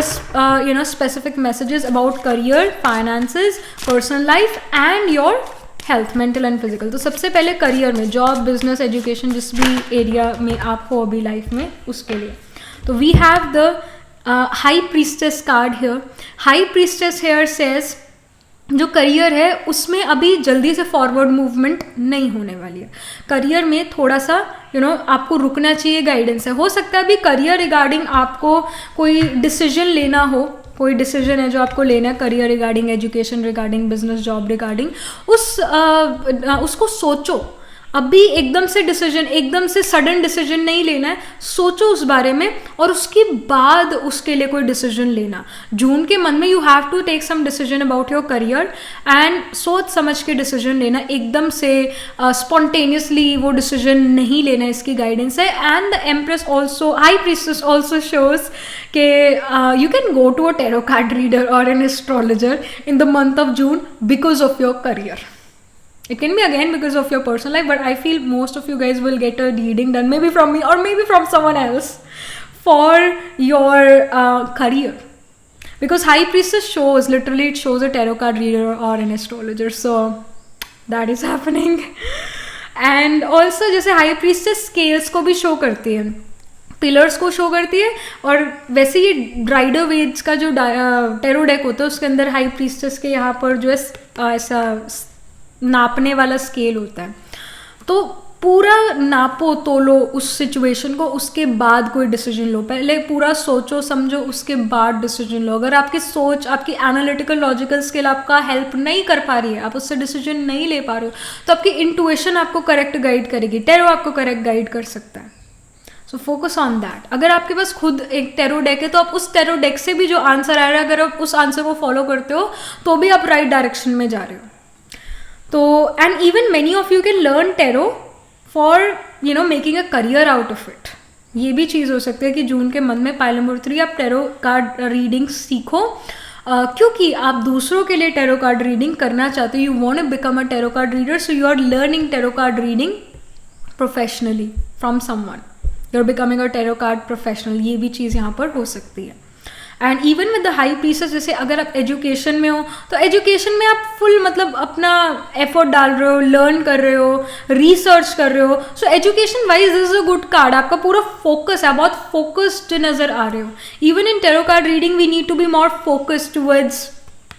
specific messages about career, finances, personal life and your health, mental and physical. तो सबसे पहले career में, job, business, education, जिस भी एरिया में आप हो अभी लाइफ में, उसके लिए. तो we have the high priestess card here. High priestess here says जो करियर है उसमें अभी जल्दी से फॉरवर्ड मूवमेंट नहीं होने वाली है. करियर में थोड़ा सा आपको रुकना चाहिए, गाइडेंस है. हो सकता है अभी करियर रिगार्डिंग आपको कोई डिसीजन लेना हो, कोई डिसीजन है जो आपको लेना है career regarding, education regarding, business, job regarding, उसको सोचो. अभी एकदम से डिसीजन, एकदम से सडन डिसीजन नहीं लेना है. सोचो उस बारे में और उसके बाद उसके लिए कोई डिसीजन लेना. जून के मंथ में you have to take some decision about your career and सोच समझ के डिसीजन लेना. एकदम से स्पॉन्टेनियसली वो डिसीजन नहीं लेना, इसकी गाइडेंस है. And the empress also, high priestess also shows के you can go to a tarot card reader और an astrologer in the month of June because of your career. It can be again because of your personal life, but I feel most of you guys will get a reading done, maybe from me or maybe from someone else, for your career. Because High Priestess shows, literally it shows a tarot card reader or an astrologer. So that is happening. And also जैसे high priestess scales को भी show करती है, pillars को show करती है, और वैसे ये राइडर वेज का जो टेरो डेक होता है उसके अंदर हाई प्रीस्टेस के यहाँ पर जो है ऐसा नापने वाला स्केल होता है। तो पूरा नापो तोलो उस सिचुएशन को, उसके बाद कोई डिसीजन लो। पहले पूरा सोचो समझो, उसके बाद डिसीजन लो। अगर आपकी सोच, आपकी एनालिटिकल लॉजिकल स्किल आपका हेल्प नहीं कर पा रही है, आप उससे डिसीजन नहीं ले पा रहे हो, तो आपकी इंट्यूशन आपको करेक्ट गाइड करेगी, टेरो आपको करेक्ट गाइड कर सकता है। So focus on that. अगर आपके पास खुद एक टेरो डेक है तो आप उस टेरो डेक से भी जो आंसर आ रहा है, अगर आप उस आंसर को फॉलो करते हो तो भी आप राइट डायरेक्शन में जा रहे हो। तो and even many of you can learn tarot for making a career out of it. ये भी चीज़ हो सकती है कि जून के मंथ में पाइल नंबर 3 आप टेरो कार्ड रीडिंग सीखो, क्योंकि आप दूसरों के लिए टेरो कार्ड रीडिंग करना चाहते हो। You want to become a tarot card reader, so you are learning tarot card reading professionally from someone, you are becoming a tarot card professional. ये भी चीज़ यहाँ पर हो सकती है। And even with the high priestess, जैसे अगर आप एजुकेशन में हो तो एजुकेशन में आप फुल मतलब अपना एफर्ट डाल रहे हो, लर्न कर रहे हो, रिसर्च कर रहे हो, so education wise this is a good card. आपका पूरा फोकस है, बहुत फोकस्ड नजर आ रहे हो। Even in tarot card reading we need to be more focused towards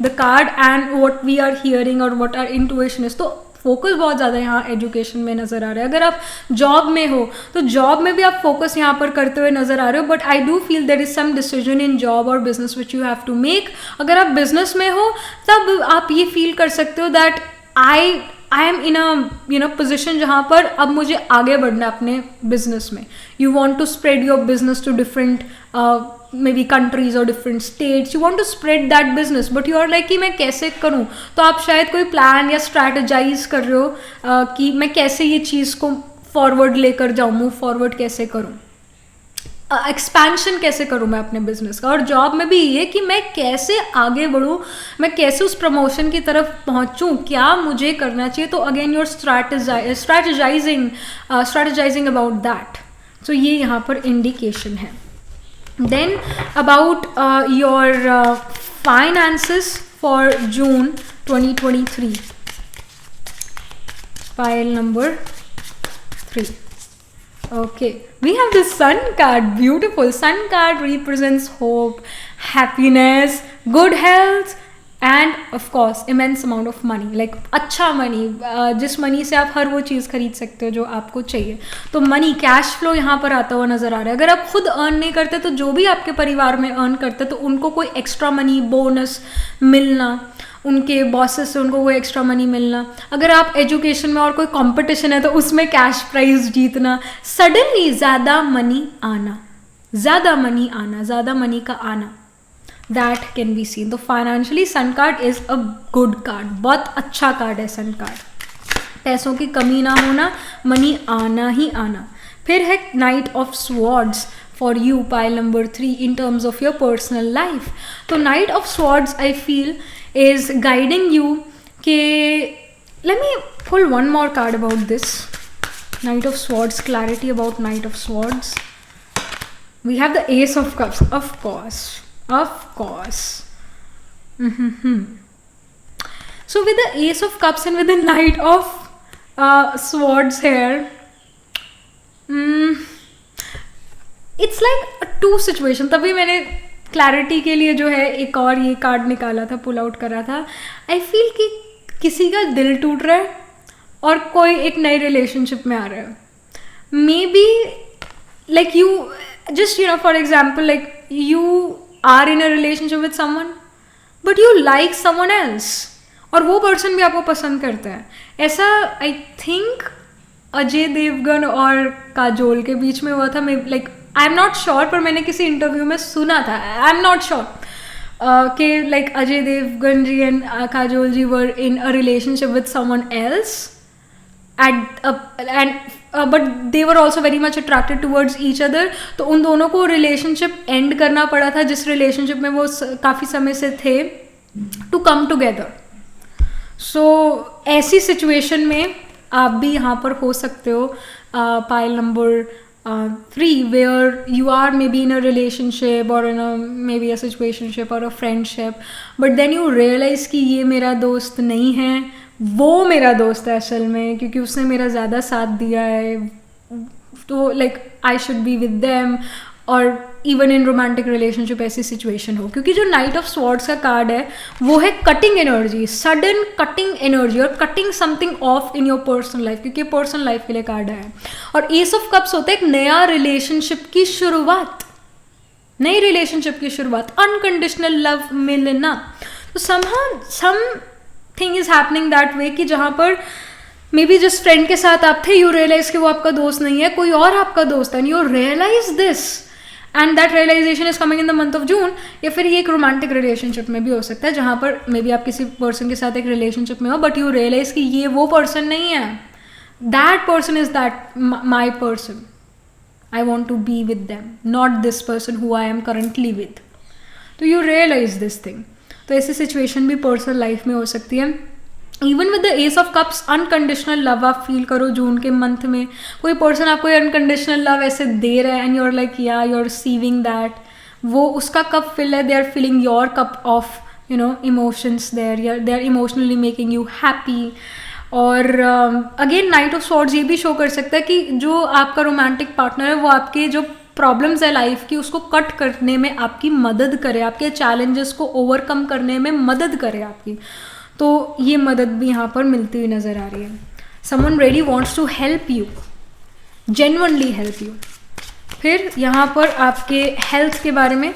the card and what we are hearing और व्हाट आर इंट्यूशन इज। तो फोकस बहुत ज़्यादा यहाँ एजुकेशन में नज़र आ रहा है। अगर आप जॉब में हो तो जॉब में भी आप फोकस यहाँ पर करते हुए नज़र आ रहे हो, but I do feel there is some decision in job और business which you have to make. अगर आप बिजनेस में हो तब आप ये फील कर सकते हो that I am in a position जहाँ पर अब मुझे आगे बढ़ना है अपने बिजनेस में। You want to spread your business to different maybe countries or different states, you want to spread that business but you are like कि मैं कैसे करूँ। तो आप शायद कोई प्लान या स्ट्रैटेजाइज कर रहे हो कि मैं कैसे ये चीज़ को फॉरवर्ड लेकर जाऊँ, मूव फॉरवर्ड कैसे करूँ, एक्सपेंशन कैसे करूँ मैं अपने बिजनेस का। और जॉब में भी ये कि मैं कैसे आगे बढ़ूँ, मैं कैसे उस प्रमोशन की तरफ पहुँचूँ, क्या मुझे करना चाहिए। तो again you're strategising about that. So ये यहाँ पर इंडिकेशन है। Then about your finances for June 2023, pile number 3. Okay, we have the sun card. Beautiful. Sun card represents hope, happiness, good health and of course immense amount of money, like अच्छा money, जिस money से आप हर वो चीज़ खरीद सकते हो जो आपको चाहिए। तो मनी, कैश फ्लो यहाँ पर आता हुआ नज़र आ रहा है। अगर आप खुद अर्न नहीं करते तो जो भी आपके परिवार में अर्न करते तो उनको कोई एक्स्ट्रा मनी, बोनस मिलना, उनके बॉसेस से उनको कोई एक्स्ट्रा मनी मिलना। अगर आप एजुकेशन में और कोई कंपटीशन है तो उसमें कैश प्राइज जीतना, सडनली ज़्यादा मनी आना, ज़्यादा मनी का आना, दैट कैन बी सीन। तो financially sun card is a good card, बहुत अच्छा कार्ड है सन कार्ड। पैसों की कमी ना होना, मनी आना ही आना। फिर है knight of swords for you, pile number 3, in terms of your personal life. तो knight of swords I feel is guiding you ke, let me pull one more card about this Knight of Swords, clarity about Knight of Swords. We have the Ace of Cups, of course. So with the Ace of Cups and with the Knight of Swords here, it's like two situation. तभी मैंने clarity के लिए जो है एक और ये card निकाला था, पुल आउट करा था। आई फील कि किसी का दिल टूट रहा है और कोई एक नई रिलेशनशिप में आ रहा है। Maybe like you just for example, like you are in a relationship with someone but you like someone else, और वो पर्सन भी आपको पसंद करता है। ऐसा आई थिंक अजय देवगन और काजोल के बीच में हुआ था। May like I am not sure, पर मैंने किसी इंटरव्यू में सुना था, आई एम नॉट श्योर, कि like Ajay Devgan ji and Kajol ji were in a relationship with someone else but they were also very much attracted towards each other. तो उन दोनों को रिलेशनशिप एंड करना पड़ा था जिस रिलेशनशिप में वो काफ़ी समय से थे, टू कम टुगेदर। सो ऐसी सिचुएशन में आप भी यहाँ पर हो सकते हो, pile number 3, where you are maybe in a relationship or in a maybe a situationship or a friendship, but then you realize कि ये मेरा दोस्त नहीं है, वो मेरा दोस्त है असल में, क्योंकि उसने मेरा ज़्यादा साथ दिया है, तो like I should be with them. और इवन इन रोमांटिक रिलेशनशिप ऐसी सिचुएशन हो, क्योंकि जो नाइट ऑफ स्वॉर्ड्स का कार्ड है वो है cutting energy, sudden cutting energy, और cutting something off in your personal life, क्योंकि पर्सनल लाइफ के लिए कार्ड है। और एस ऑफ कप्स होता है एक नया रिलेशनशिप की शुरुआत, नई रिलेशनशिप की शुरुआत, अनकंडीशनल लव मिलना। तो something is happening that way कि जहाँ पर मे बी जिस फ्रेंड के साथ आप थे, यू रियलाइज कि वो आपका दोस्त नहीं है, कोई और आपका दोस्त है, and you realise this, and that realization is coming in the month of June. या फिर ये एक रोमांटिक रिलेशनशिप में भी हो सकता है, जहाँ पर मे बी आप किसी पर्सन के साथ एक रिलेशनशिप में हो, बट यू रियलाइज कि ये वो पर्सन नहीं है, that person is that my person, I want to be with them, not this person who I am currently with. तो you realize this thing. तो ऐसी सिचुएशन भी पर्सनल लाइफ में हो सकती है। Even with the S of cups, unconditional love आप feel करो जून के मंथ में, कोई पर्सन आपको अनकंडीशनल लव ऐसे दे रहा है, एंड यू आर लाइक या यू आर रिसीविंग दैट, वो उसका कप फिल है, they are filling your cup of emotions there, they are emotionally making you happy. और अगेन नाइट ऑफ स्वॉर्ड्स ये भी शो कर सकता है कि जो आपका रोमांटिक पार्टनर है वो आपके जो प्रॉब्लम्स है लाइफ की उसको कट करने में आपकी मदद करे, आपके चैलेंजेस को ओवरकम करने में मदद करे आपकी। तो ये मदद भी यहाँ पर मिलती हुई नज़र आ रही है। Someone really wants to help you, genuinely help you. फिर यहाँ पर आपके हेल्थ के बारे में,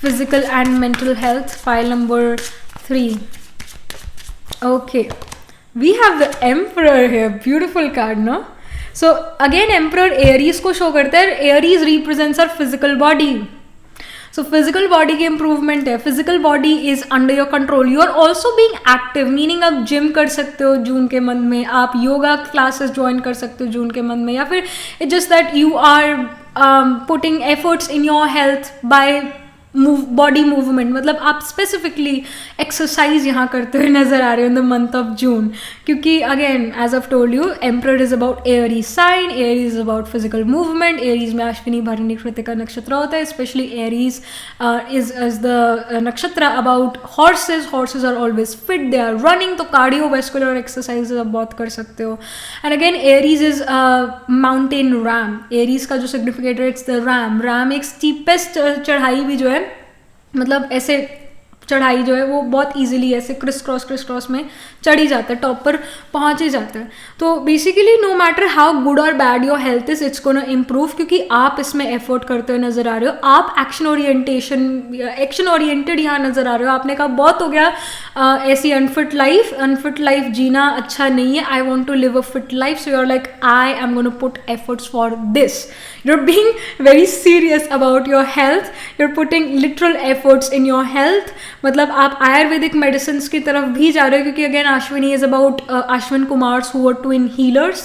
physical and mental health, pile number 3। Okay, we have the emperor here, beautiful card, no? So again emperor Aries को शो करता है, Aries represents our physical body, so physical body की improvement है, physical body is under your control, you are also being active, meaning आप gym कर सकते हो जून के मंथ में, आप योगा क्लासेस ज्वाइन कर सकते हो जून के मंथ में, या फिर it's just that you are putting efforts in your health by body movement, मतलब आप स्पेसिफिकली एक्सरसाइज यहाँ करते हुए नजर आ रहे हो in the month of June, क्योंकि again as of told you emperor is about Aries sign, Aries is about physical movement, Aries में अश्विनी भरणी कृतिका नक्षत्र होता है, especially Aries is the nakshatra about horses, horses are always fit, they are running, तो cardiovascular exercise आप बहुत कर सकते हो। And again Aries is mountain ram, Aries का जो significator it's the ram, ram एक स्टीपेस्ट चढ़ाई भी जो है, मतलब ऐसे चढ़ाई जो है वो बहुत इजीली ऐसे क्रिस क्रॉस में चढ़ ही जाता है, टॉप पर पहुंच ही जाता है। तो basically no matter how good और bad your health is, it's gonna improve, क्योंकि आप इसमें एफर्ट करते हुए नजर आ रहे हो, आप एक्शन ओरिएंटेड यहाँ नजर आ रहे हो। आपने कहा बहुत हो गया ऐसी अनफिट लाइफ जीना अच्छा नहीं है, I want to live a fit life, so you are like I am gonna put efforts for this, you're being very serious about your health, you're putting literal efforts in your health, मतलब आप Ayurvedic medicine की तरफ भी जा रहे हो, क्योंकि again Ashwini is about Ashwin Kumars who are twin healers,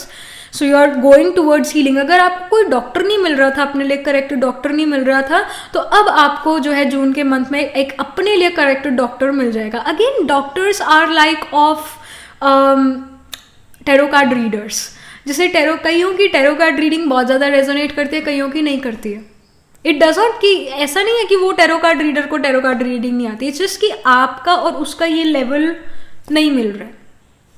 so you are going towards healing. अगर आपको कोई डॉक्टर नहीं मिल रहा था, अपने लिए करेक्ट डॉक्टर नहीं मिल रहा था, तो अब आपको जो है जून के मंथ में एक अपने लिए करेक्ट डॉक्टर मिल जाएगा। Again doctors are like of tarot card readers, जैसे कईयों की टैरो कार्ड रीडिंग बहुत ज़्यादा रेजोनेट करती है, कईयों की नहीं करती है। इट डज नॉट कि ऐसा नहीं है कि वो टैरो कार्ड रीडर को टैरो कार्ड रीडिंग नहीं आती, इट्स जस्ट कि आपका और उसका ये लेवल नहीं मिल रहा है,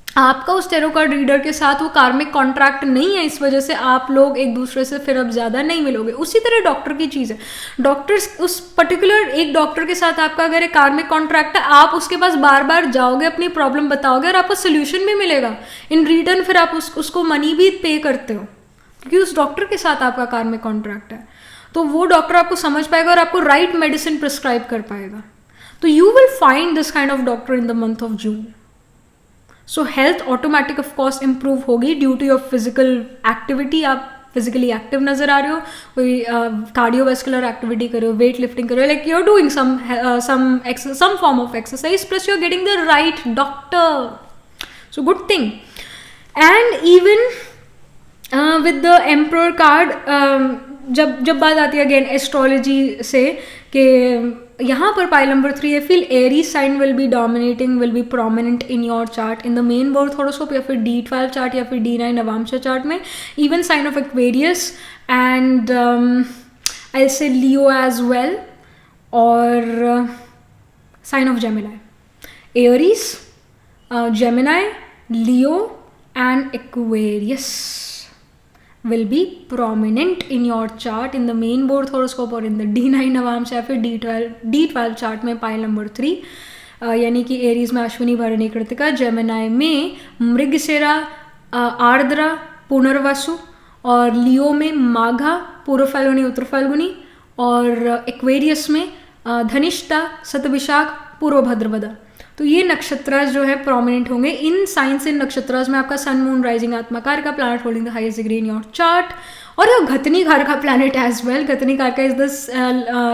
आपका उस टैरो कार्ड रीडर के साथ वो कार्मिक कॉन्ट्रैक्ट नहीं है, इस वजह से आप लोग एक दूसरे से फिर अब ज़्यादा नहीं मिलोगे। उसी तरह डॉक्टर की चीज़ है, डॉक्टर्स उस पर्टिकुलर एक डॉक्टर के साथ आपका अगर एक कार्मिक कॉन्ट्रैक्ट है, आप उसके पास बार बार जाओगे, अपनी प्रॉब्लम बताओगे और आपको सोल्यूशन भी मिलेगा, इन रिटर्न फिर आप उसको मनी भी पे करते हो, क्योंकि उस डॉक्टर के साथ आपका कार्मिक कॉन्ट्रैक्ट है। तो वो डॉक्टर आपको समझ पाएगा और आपको राइट मेडिसिन प्रिस्क्राइब कर पाएगा। तो you will find this kind of doctor in the month of June. So health automatic of course improve होगी due to your physical activity, आप फिजिकली एक्टिव नजर आ रहे हो, कोई कार्डियोवेस्कुलर एक्टिविटी कर रहे हो, वेट लिफ्टिंग कर रहे हो, like you are doing some form of exercise, plus you are getting the right doctor, so good thing. And even with the emperor card, जब बात आती है अगेन एस्ट्रोलॉजी से, कि यहाँ पर पाइल नंबर 3 है, feel Aries sign will be dominating, will be prominent in your chart in the main birth horoscope, या फिर D12 चार्ट या फिर D9 नवांशा चार्ट में, even sign of Aquarius and I say Leo as well, और sign of Gemini, Aries, Gemini Leo and Aquarius will be prominent in your chart in the main board horoscope or in the D9 Navamsa या फिर D12 chart में pile number 3, यानी कि Aries में Ashwini Bharani Kritika, Gemini में मृगशिरा आर्द्रा पुनर्वसु, और लियो में माघा पूर्व फाल्गुनी उत्तर फाल्गुनी, और एक्वेरियस में धनिष्ठा शतभिषाख पूर्व भाद्रपदा। तो ये नक्षत्रास जो है प्रोमिनेंट होंगे इन साइंस। इन नक्षत्रास में आपका सन मून राइजिंग आत्माकार का planet holding the highest degree in your chart, और घतनी कार का प्लैनेट एज वेल। घतनी कार का is the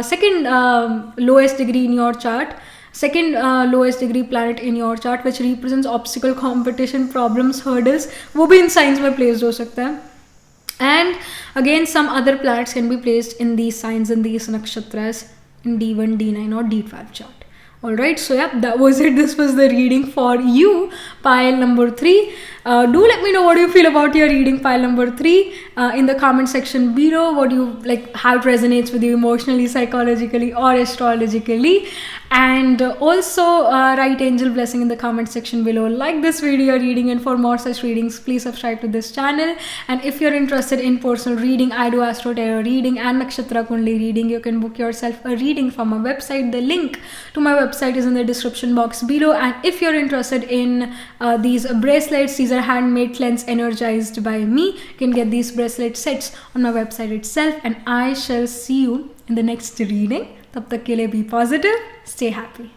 second lowest degree in your chart, second lowest degree planet in your chart, which represents obstacle, competition, problems, hurdles, वो भी इन signs में placed हो सकता है। And again some other planets can be placed in these signs in these nakshatras in D1, D9 or D12 chart. Alright, so yeah, that was it. This was the reading for you, pile number 3. Do let me know what you feel about your reading, pile number 3, in the comment section below. What you like, how it resonates with you emotionally, psychologically, or astrologically. And also write angel blessing in the comment section below. Like this video reading, and for more such readings, please subscribe to this channel. And if you're interested in personal reading, I do astro tarot reading and nakshatra kundli reading. You can book yourself a reading from my website. The link to my website is in the description box below. And if you're interested in these bracelets, these are handmade, cleansed, energized by me. You can get these bracelet sets on my website itself. And I shall see you in the next reading. तब तक के लिए be positive, stay happy.